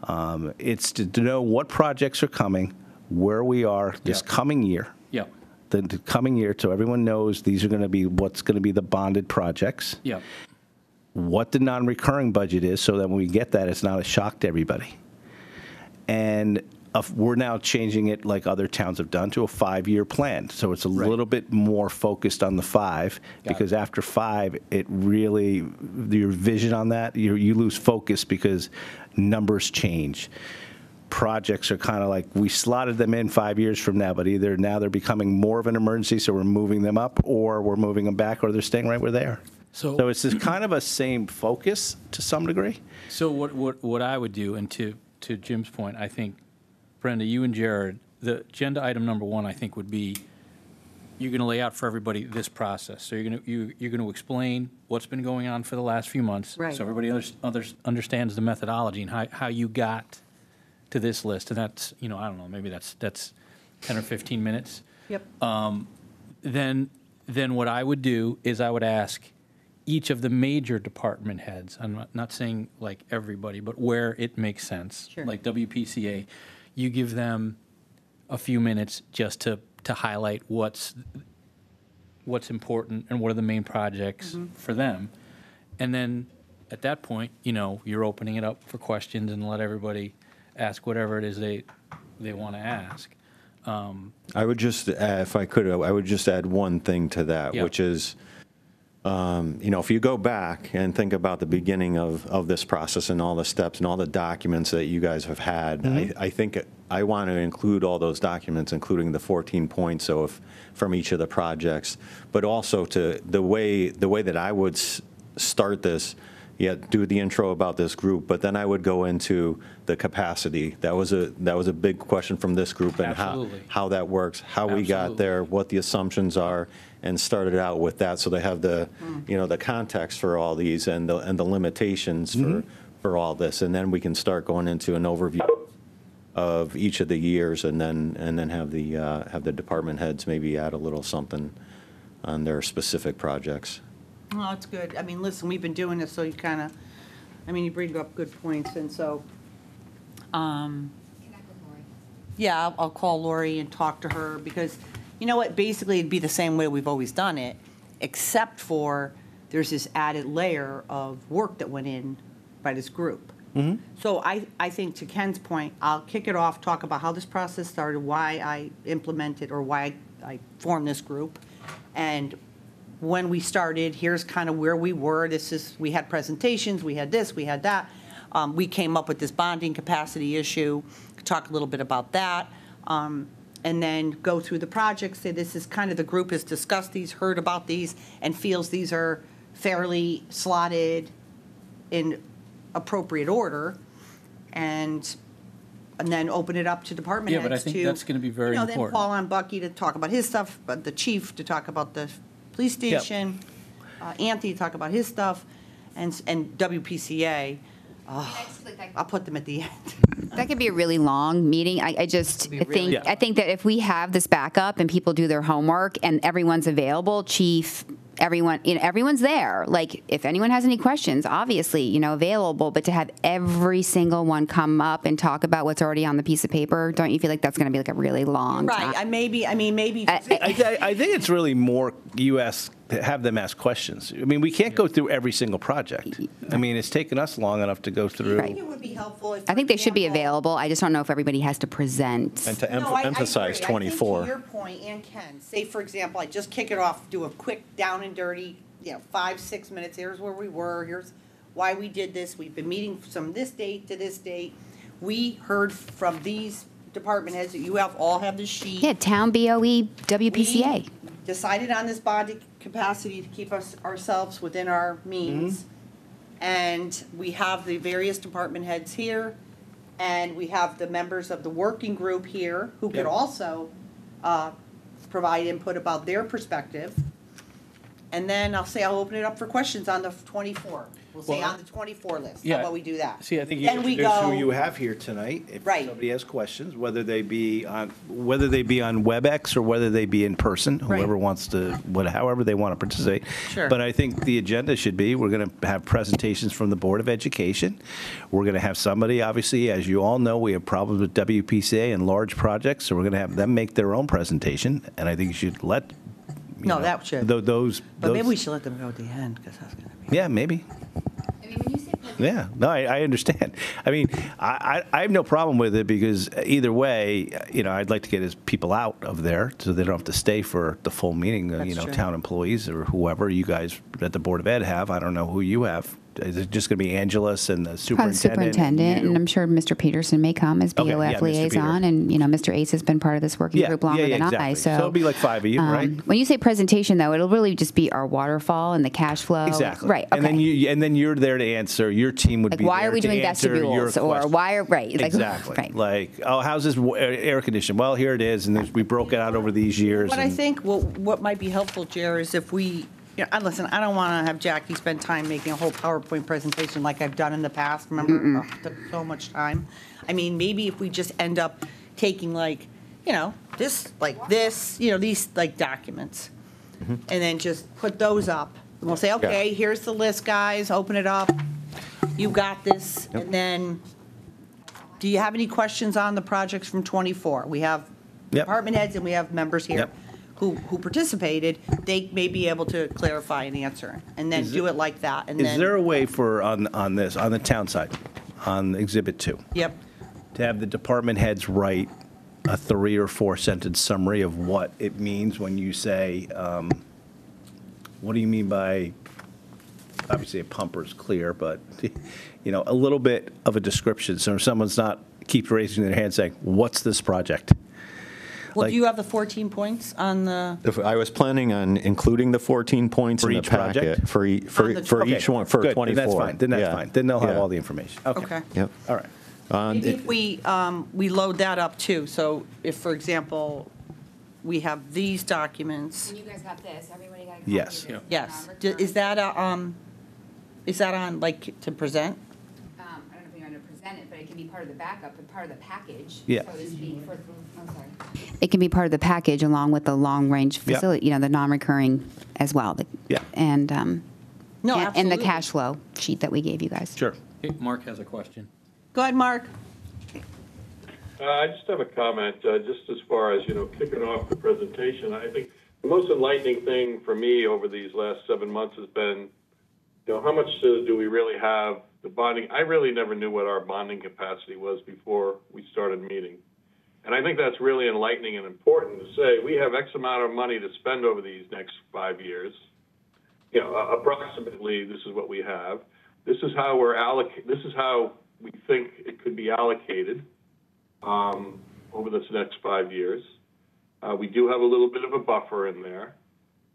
It's to know what projects are coming, where we are this Yeah. coming year. Yep. The coming year, so everyone knows these are going to be what's going to be the bonded projects. Yep. What the non-recurring budget is, so that when we get that, it's not a shock to everybody. And we're now changing it, like other towns have done, to a 5-year plan. So it's a Right. little bit more focused on the 5, Got because it. after 5, it really, your vision on that, you lose focus because numbers change. Projects are kind of like, we slotted them in 5 years from now, but either now they're becoming more of an emergency, so we're moving them up, or we're moving them back, or they're staying right where they are. So it's this kind of a same focus to some degree. So what I would do, and to Jim's point, I think, Brenda, you and Jared, the agenda item number 1, I think, would be, you're going to lay out for everybody this process. So you're going to explain what's been going on for the last few months. Right. So everybody understands the methodology and how you got to this list. And that's, I don't know, maybe that's 10 or 15 minutes. Yep. Then what I would do is I would ask each of the major department heads, I'm not saying like everybody, but where it makes sense, Sure. like WPCA, you give them a few minutes just to highlight what's important and what are the main projects for them. And then at that point, you're opening it up for questions and let everybody ask whatever it is they want to ask. I would just, if I could, I would just add one thing to that, Yeah. which is, if you go back and think about the beginning of this process and all the steps and all the documents that you guys have had, I think I want to include all those documents, including the 14 points from each of the projects, but also to the way that I would start this. Do the intro about this group, but then I would go into the capacity. That was a big question from this group, and Absolutely. how that works, how we got Absolutely. there, what the assumptions are, and started out with that, so they have the the context for all these and the limitations for all this, and then we can start going into an overview of each of the years, and then have the department heads maybe add a little something on their specific projects. Oh, that's good. I mean, listen, we've been doing this, so you kind of, you bring up good points, and so, Connect with Lori. Yeah, I'll call Lori and talk to her, because, you know what, basically, it'd be the same way we've always done it, except for there's this added layer of work that went in by this group. So I think, to Ken's point, I'll kick it off, talk about how this process started, why I implemented, or why I formed this group, and when we started, here's kind of where we were. We had presentations, we had this, we had that. We came up with this bonding capacity issue, talk a little bit about that, and then go through the projects, say this is kind of, the group has discussed these, heard about these, and feels these are fairly slotted in appropriate order, and then open it up to department Yeah, heads but I think to, that's gonna be very Then important. call on Bucky to talk about his stuff, but the chief to talk about the police station, Anthony to talk about his stuff, and WPCA. I'll put them at the end. That could be a really long meeting. I think that if we have this backup and people do their homework and everyone's available, chief, everyone, everyone's there. Like, if anyone has any questions, obviously, available. But to have every single one come up and talk about what's already on the piece of paper, don't you feel like that's going to be like a really long time? Right, maybe. I think it's really more you ask, have them ask questions. I mean, we can't go through every single project. I mean, it's taken us long enough to go through. I think it would be helpful if. I think they should be for example- available. I just don't know if everybody has to present. And to No, I emphasize agree. I think 24. to your point, and Ken, say, for example, I just kick it off, do a quick down and dirty, 5, 6 minutes, here's where we were, here's why we did this, we've been meeting from this date to this date. We heard from these department heads that you all have the sheet. Yeah, town BOE, WPCA. We decided on this body capacity to keep ourselves within our means. And we have the various department heads here, and we have the members of the working group here who could Yep. also provide input about their perspective. And then I'll open it up for questions on the 24. We'll say Well, on the 24 list. How yeah. about we do that? See, I think you Then we Introduce who go, you have here tonight. If Right. somebody has questions, whether they be on WebEx or whether they be in person, Right. whoever wants to, however they want to participate. Sure. But I think the agenda should be, we're going to have presentations from the Board of Education. We're going to have somebody, obviously, as you all know, we have problems with WPCA and large projects, so we're going to have them make their own presentation. And I think you should let. No, that should. Those. but maybe those- we should let them go at the end, because that's going to be. Yeah, maybe. I mean, when you say Yeah, no, I understand. I mean, I have no problem with it because either way, I'd like to get his people out of there so they don't have to stay for the full meeting. That's true. Town employees or whoever you guys at the Board of Ed have. I don't know who you have. Is it just going to be Angelus and the Probably superintendent? superintendent, you? and I'm sure Mr. Peterson may come as Okay, yeah, BOF Mr. liaison, Peter. and, Mr. Ace has been part of this working Yeah, group longer yeah, than I, exactly. so. it'll be like 5 of you, right? When you say presentation, though, it'll really just be our waterfall and the cash flow. Exactly. Right, okay. And then you're there to answer. Your team would Like, be why there are we to doing answer your vestibules, or question. why are, right. Like, Exactly. Right. Like, oh, how's this air conditioned? Well, here it is, and we broke it out over these years. What I and- think, what might be helpful, Jer, is if we, listen, I don't want to have Jackie spend time making a whole PowerPoint presentation like I've done in the past, remember? Ugh, took so much time. I mean, maybe if we just end up taking this, these documents, and then just put those up. And we'll say, okay, here's the list, guys, open it up. You got this. And then, do you have any questions on the projects from 24? We have Yep. department heads and we have members here Yep. who participated. They may be able to clarify and answer, and then do it like that, and then. Is there a way for, on the town side, on Exhibit 2, Yep. to have the department heads write a 3 or 4 sentence summary of what it means when you say, what do you mean by, obviously a pumper's clear, but, a little bit of a description, so if someone's keeps raising their hand saying, what's this project? Well, Like- do you have the 14 points on the? I was planning on including the 14 points For in the each project? packet for On the- for Okay, each one, for Good, 24. Then that's fine, then that's Yeah. fine. Then they'll have Yeah. all the information. Okay. Yep. All right. Maybe if we load that up too, so if, for example, we have these documents, when you guys got this, everybody got a copy Yes. of this. yes. Non-recurring. Is that on, like, to present? I don't know if you're going to present it, but it can be part of the backup and part of the package, Yeah. so to speak, I'm sorry. It can be part of the package along with the long-range Yeah. facility, the non-recurring as well. Yeah. And, No, and the absolutely. cash flow sheet that we gave you guys. Sure. Hey, Mark has a question. Go ahead, Mark. I just have a comment, just as far as, kicking off the presentation. I think the most enlightening thing for me over these last 7 months has been, how much do we really have the bonding? I really never knew what our bonding capacity was before we started meeting. And I think that's really enlightening and important to say, we have X amount of money to spend over these next 5 years. Approximately, this is what we have. This is how this is how we think it could be allocated over this next 5 years. We do have a little bit of a buffer in there.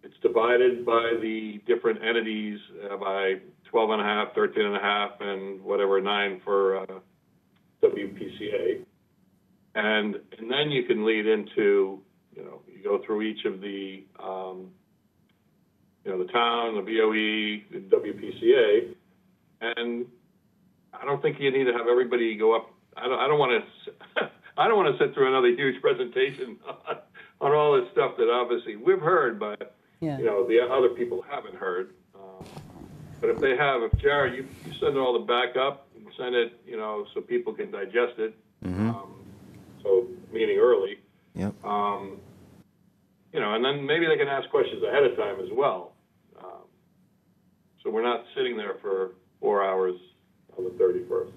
It's divided by the different entities by 12.5, 13.5, and whatever, 9 for WPCA. And then you can lead into, you go through each of the, the town, the BOE, the WPCA, and I don't think you need to have everybody go up. I don't want to. I don't want to sit through another huge presentation on all this stuff that obviously we've heard, but the other people haven't heard. But if Jared, you send it all the backup, you send it, so people can digest it. So meeting early. Yep. And then maybe they can ask questions ahead of time as well. So we're not sitting there for 4 hours on the 31st.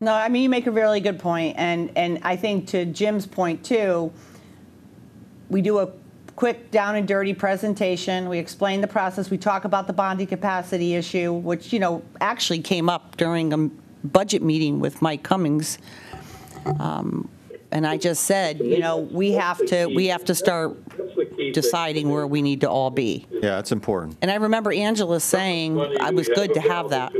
No, I mean, you make a really good point, and I think to Jim's point too, we do a quick down and dirty presentation, we explain the process, we talk about the bonding capacity issue, which, you know, actually came up during a budget meeting with Mike Cummings. And I just said, you know, we have to start deciding where we need to all be. Yeah, it's important. And I remember Angela saying it was good to have that.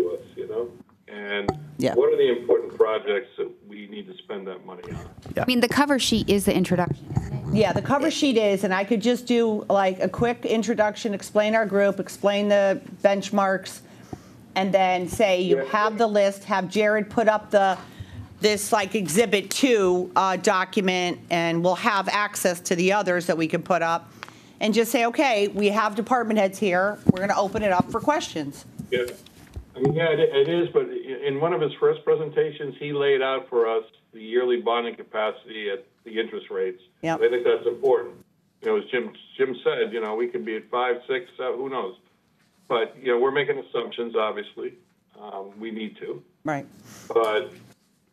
And Yeah. what are the important projects that we need to spend that money on? I mean, the cover sheet is the introduction, isn't it? Yeah, the cover sheet is, and I could just do like a quick introduction, explain our group, explain the benchmarks, and then say you have the list, have Jared put up this like Exhibit 2 document, and we'll have access to the others that we can put up, and just say, okay, we have department heads here, we're going to open it up for questions. Yeah, I mean, yeah, it is, but in one of his first presentations, he laid out for us the yearly bonding capacity at the interest rates. Yep. I think that's important. You know, as Jim said, you know, we could be at 5, 6, who knows? But, you know, we're making assumptions, obviously. We need to. Right. But,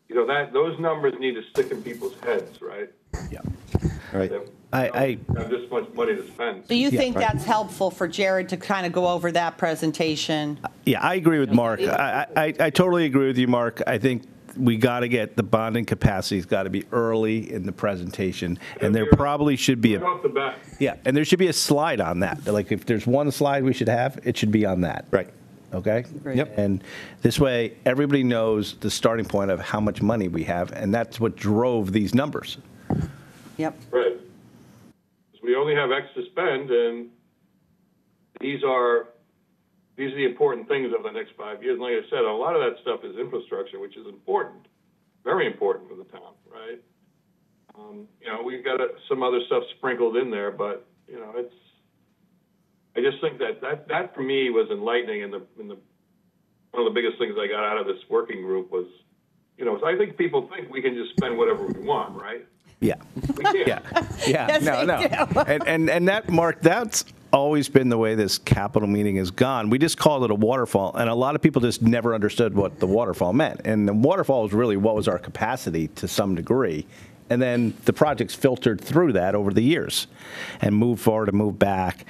you know, those numbers need to stick in people's heads, right? Yeah. Right. I have this much money to spend. Do you think that's helpful for Jared to kind of go over that presentation? Yeah, I agree with Mark. I totally agree with you, Mark. I think we got to get the bonding capacity's got to be early in the presentation, and there probably should be Right off the bat. and there should be a slide on that. Like if there's one slide we should have, it should be on that. Right. Okay? Great. Yep. And this way, everybody knows the starting point of how much money we have, and that's what drove these numbers. Yep. Right. 'Cause we only have X to spend, and these are the important things over the next 5 years. And like I said, a lot of that stuff is infrastructure, which is important, very important for the town, right? You know, we've got some other stuff sprinkled in there, but, you know, I just think that for me was enlightening, and one of the biggest things I got out of this working group was, you know, I think people think we can just spend whatever we want, right? Yeah. We can't. Yeah. Yes, No. they do. And that, Mark, that's always been the way this capital meeting has gone. We just called it a waterfall, and a lot of people just never understood what the waterfall meant. And the waterfall was really what was our capacity to some degree. And then the projects filtered through that over the years and moved forward and moved back.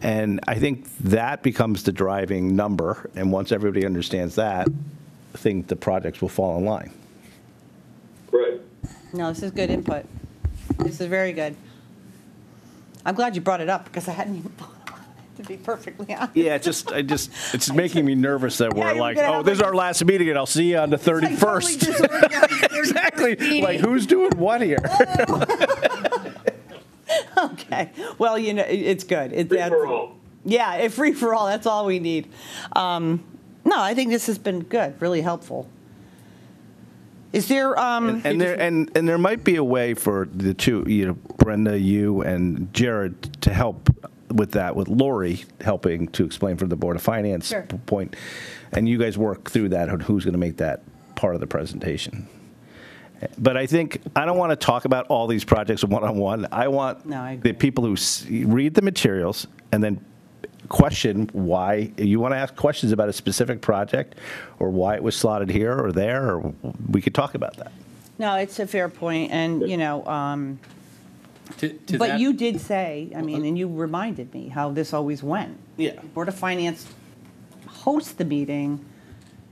And I think that becomes the driving number. And once everybody understands that, I think the projects will fall in line. Right. No, this is good input. This is very good. I'm glad you brought it up because I hadn't even thought about it, to be perfectly honest. Yeah, it's making me nervous that Yeah, we're you're like, gonna oh, have this is like- our last meeting, and I'll see you on the 31st. Totally disorganized. Exactly. Like, who's doing what here? Okay. Well, you know, it's good. Free for all. Yeah, free for all. That's all we need. No, I think this has been good, really helpful. Is there And there might be a way for the two, you know, Brenda, you, and Jared to help with that, with Lori helping to explain from the Board of Finance Sure. point, and you guys work through that on who's going to make that part of the presentation. But I think I don't want to talk about all these projects one-on-one. I want No, I agree. the people who read the materials and then question why. You want to ask questions about a specific project or why it was slotted here or there, or we could talk about that. No, it's a fair point, and, you know, To but that- you did say, I mean, and you reminded me how this always went. Yeah. Board of Finance hosts the meeting,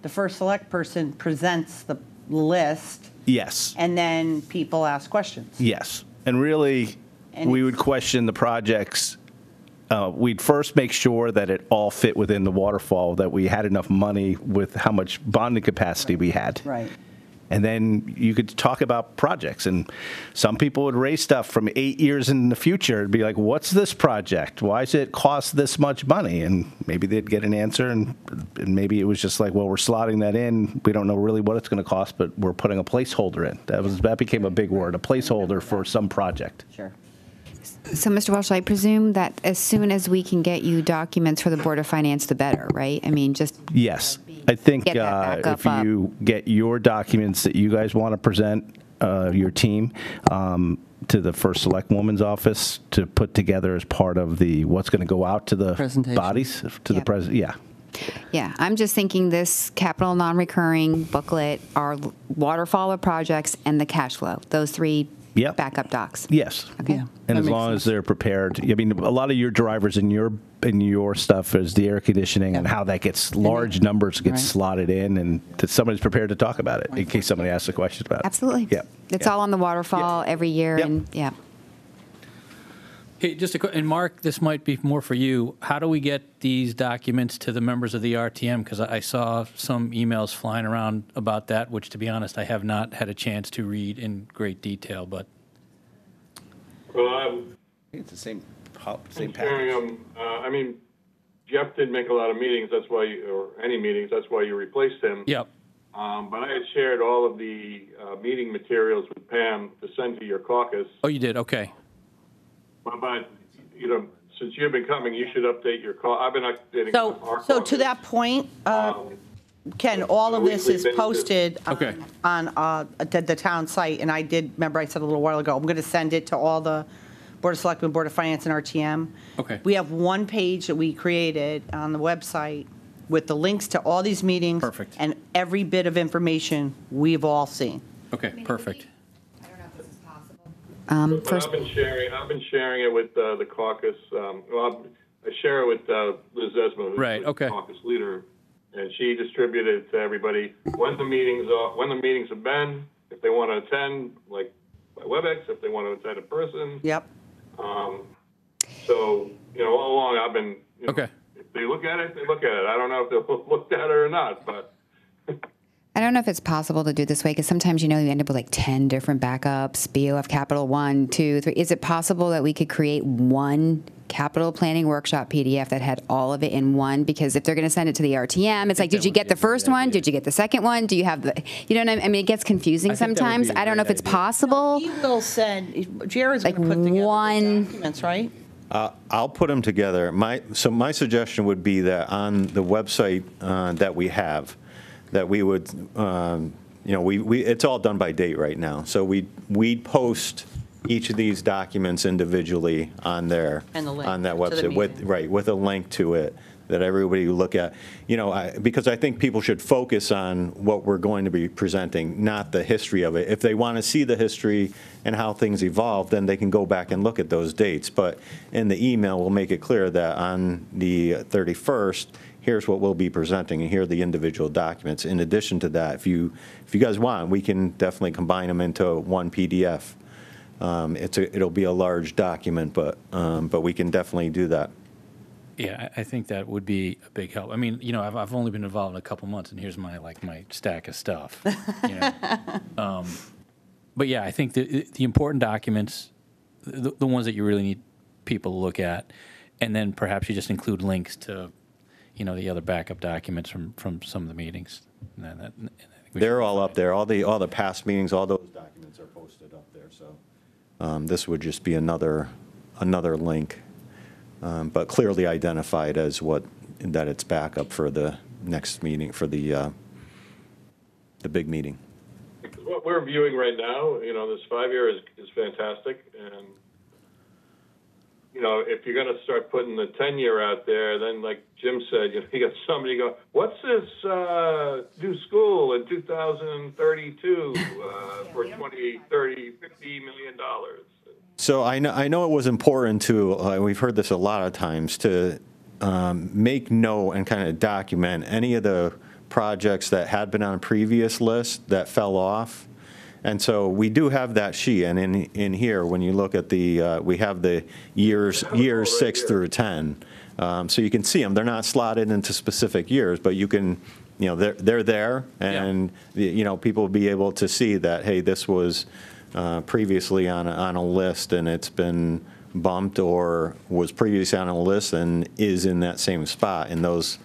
the first select person presents the list, Yes. and then people ask questions. Yes. And really, And we it's- would question the projects. We'd first make sure that it all fit within the waterfall, that we had enough money with how much bonding capacity we had. Right. And then you could talk about projects. And some people would raise stuff from 8 years in the future and be like, what's this project? Why does it cost this much money? And maybe they'd get an answer, and maybe it was just like, well, we're slotting that in. We don't know really what it's going to cost, but we're putting a placeholder in. That became a big word, a placeholder for some project. Sure. So, Mr. Walsh, I presume that as soon as we can get you documents for the Board of Finance, the better, right? I mean, just Yes. I think Get that if backup up. you get your documents that you guys want to present, your team, to the first select woman's office to put together as part of the what's going to go out to the Presentation. bodies, to the Yep. president. Yeah. Yeah, I'm just thinking this capital non-recurring booklet, our waterfall of projects, and the cash flow. Those three Yep. backup docs. Yes. Okay. And as long as they're prepared, I mean, a lot of your drivers in your stuff is the air conditioning and how that gets large numbers get Right. slotted in, and that somebody's prepared to talk about it in case somebody asks a question about it. Absolutely. Yeah. It's Yeah. all on the waterfall every year, Yep. and yeah. Hey, and Mark, this might be more for you. How do we get these documents to the members of the RTM? Because I saw some emails flying around about that, which, to be honest, I have not had a chance to read in great detail. But Well, It's the same I'm sharing them. I mean, Jeff didn't make a lot of meetings. That's why, or any meetings. That's why you replaced him. yep. But I had shared all of the meeting materials with Pam to send to your caucus. Oh, you did. Okay. But you know, since you've been coming, you should update your call. I've been updating our So to caucus. that point, Ken, all of this is Weekly basis. posted Okay. on the town site, and I did, remember I said a little while ago, I'm going to send it to all the Board of Selectmen, Board of Finance, and RTM. Okay. We have one page that we created on the website with the links to all these meetings. Perfect. And every bit of information we've all seen. Okay. Perfect. I don't know if this is possible. But First, I've been sharing it with the caucus. Well, I share it with Liz Esma, who's Right, the okay. caucus leader, and she distributed it to everybody when the meetings have been, if they want to attend, like by WebEx, if they want to attend in person. Yep. So all along I've been. Okay. If they look at it, they look at it. I don't know if they'll look at it or not, but. I don't know if it's possible to do this way, because sometimes, you end up with like 10 different backups, BOF Capital 1, 2, 3. Is it possible that we could create one capital planning workshop PDF that had all of it in one? Because if they're going to send it to the RTM, it's like, did you get the first one? Did you get the second one? Do you have the, you know what I mean? It gets confusing I think that would sometimes. be a I don't know if great it's idea. possible. He will send, Jared's going Like to put together one- the documents, right? I'll put them together. My suggestion would be that on the website that we have, that we would, it's all done by date right now. So we'd post each of these documents individually on there. And the link on that to the website meeting. with a link to it that everybody will look at. Because I think people should focus on what we're going to be presenting, not the history of it. If they want to see the history and how things evolve, then they can go back and look at those dates. But in the email, we'll make it clear that on the 31st, here's what we'll be presenting, and here are the individual documents. In addition to that, if you guys want, we can definitely combine them into one PDF. It'll be a large document, but we can definitely do that. Yeah, I think that would be a big help. I mean, I've only been involved in a couple months, and here's my stack of stuff. But yeah, I think the important documents, the ones that you really need people to look at, and then perhaps you just include links to, the other backup documents from some of the meetings. And I think we They're should all find up there. All the past meetings, all those documents are posted up there. So this would just be another link, but clearly identified as that it's backup for the next meeting, for the big meeting. Because what we're viewing right now, this 5-year is fantastic, and if you're going to start putting the 10-year out there, then like Jim said, you got somebody go, what's this new school in 2032 for 20, 30, $50 million? So I know it was important to, we've heard this a lot of times, to make note and kind of document any of the projects that had been on a previous list that fell off. And so we do have that sheet, and in here, when you look at we have the years 6 through 10. So you can see them. They're not slotted into specific years, but you can, they're there, and people will be able to see that, hey, this was previously on a list, and it's been bumped, or was previously on a list and is in that same spot in those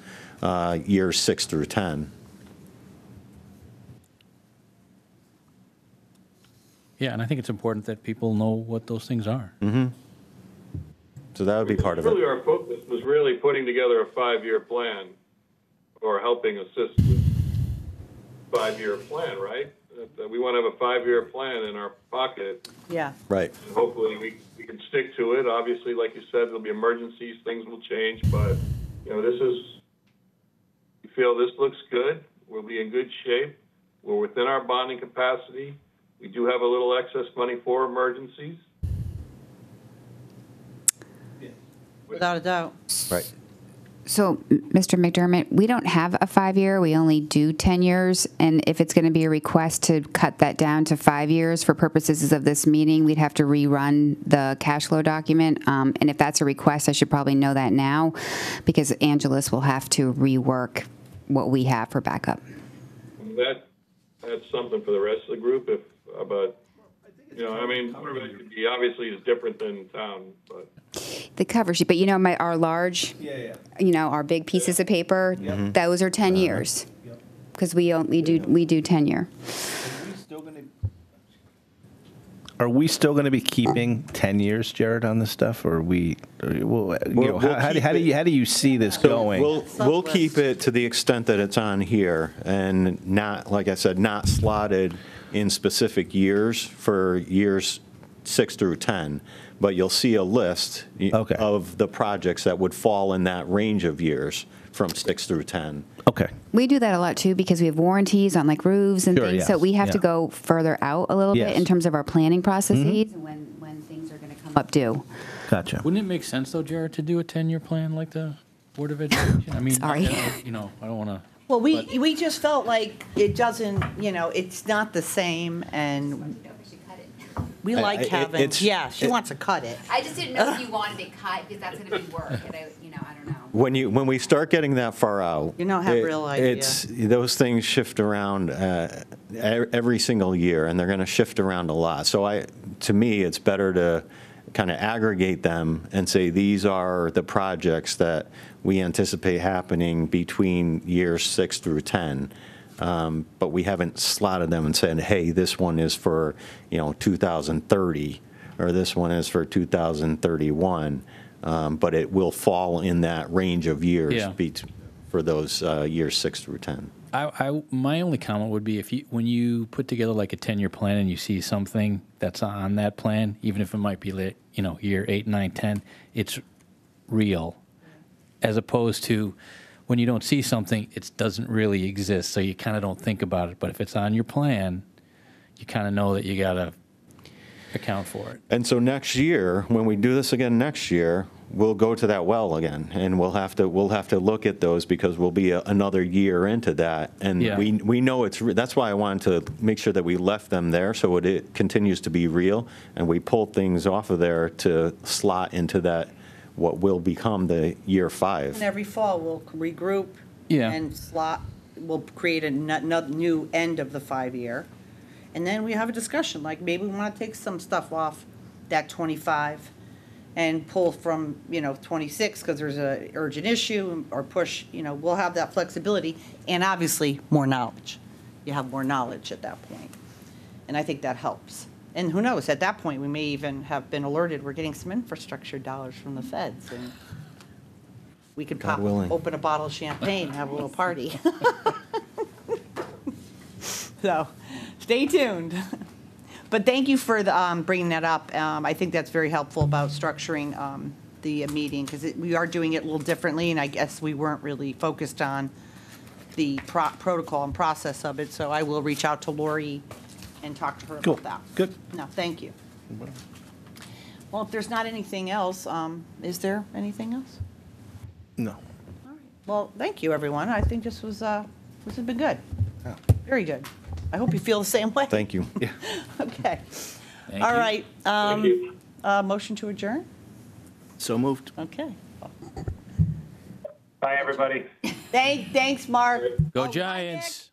years 6 through 10. Yeah, and I think it's important that people know what those things are. Mm-hmm. So that would be part of it. Really, our focus was really putting together a 5-year plan, or helping assist with 5-year plan, right? That we want to have a 5-year plan in our pocket. Yeah. Right. And hopefully we can stick to it. Obviously, like you said, there'll be emergencies, things will change, but this is feel this looks good. We'll be in good shape. We're within our bonding capacity. We do have a little excess money for emergencies. Without a doubt. Right. So, Mr. McDermott, we don't have a 5-year. We only do 10 years. And if it's going to be a request to cut that down to 5 years for purposes of this meeting, we'd have to rerun the cash flow document. And if that's a request, I should probably know that now, because Angelus will have to rework what we have for backup. That's something for the rest of the group. But I mean, Board of Ed could be obviously is different than town, but. The cover sheet, but our large, our big pieces of paper, those are 10 years, because we do 10 year. Are we still going to be keeping 10 years, Jared, on this stuff, or how do you see this going? We'll keep it to the extent that it's on here, and not, like I said, not slotted in specific years for years 6 through 10. But you'll see a list of the projects that would fall in that range of years from 6 through 10. Okay. We do that a lot too, because we have warranties on like roofs and Sure, things. yes, So we have to go further out a little bit in terms of our planning processes and when things are going to come up due. Gotcha. Wouldn't it make sense, though, Jared, to do a 10-year plan like the Board of Education? I mean, Sorry. I don't want to. Well, we just felt like it doesn't, it's not the same, and We should cut it. we like having, she wants to cut it. I just didn't know if you wanted it cut, because that's going to be work, and I don't know. When we start getting that far out, You don't have real idea. Those things shift around every single year, and they're going to shift around a lot. So to me, it's better to kind of aggregate them and say these are the projects that we anticipate happening between years 6 through 10. But we haven't slotted them and said, hey, this one is for 2030, or this one is for 2031. But it will fall in that range of years for those years 6 through 10. My only comment would be when you put together like a 10-year plan and you see something that's on that plan, even if it might be year 8, 9, 10, it's real, as opposed to when you don't see something, it doesn't really exist, so you kind of don't think about it. But if it's on your plan, you kind of know that you got to account for it. And so next year, when we do this again next year, we'll go to that well again, and we'll have to look at those, because we'll be another year into that, and we know that's why I wanted to make sure that we left them there so it continues to be real, and we pull things off of there to slot into that what will become the year 5. And every fall, we'll regroup and slot, we'll create a new end of the 5-year. And then we have a discussion, like maybe we want to take some stuff off that 25 and pull from, 26 because there's a urgent issue, or push, we'll have that flexibility, and obviously more knowledge. You have more knowledge at that point. And I think that helps. And who knows, at that point, we may even have been alerted we're getting some infrastructure dollars from the feds, and we could God willing. open a bottle of champagne and have a little party. So, stay tuned. But thank you for bringing that up. I think that's very helpful about structuring the meeting, because we are doing it a little differently, and I guess we weren't really focused on the protocol and process of it. So I will reach out to Lori and talk to her about that. Good. No, thank you. Well, if there's not anything else, is there anything else? No. All right. Well, thank you, everyone. I think this has been good. Yeah. Very good. I hope you feel the same way. Thank you. Yeah. Okay. Thank All you. right. Thank you. Motion to adjourn? So moved. Okay. Bye, everybody. Thanks, Mark. Go Oh, Giants.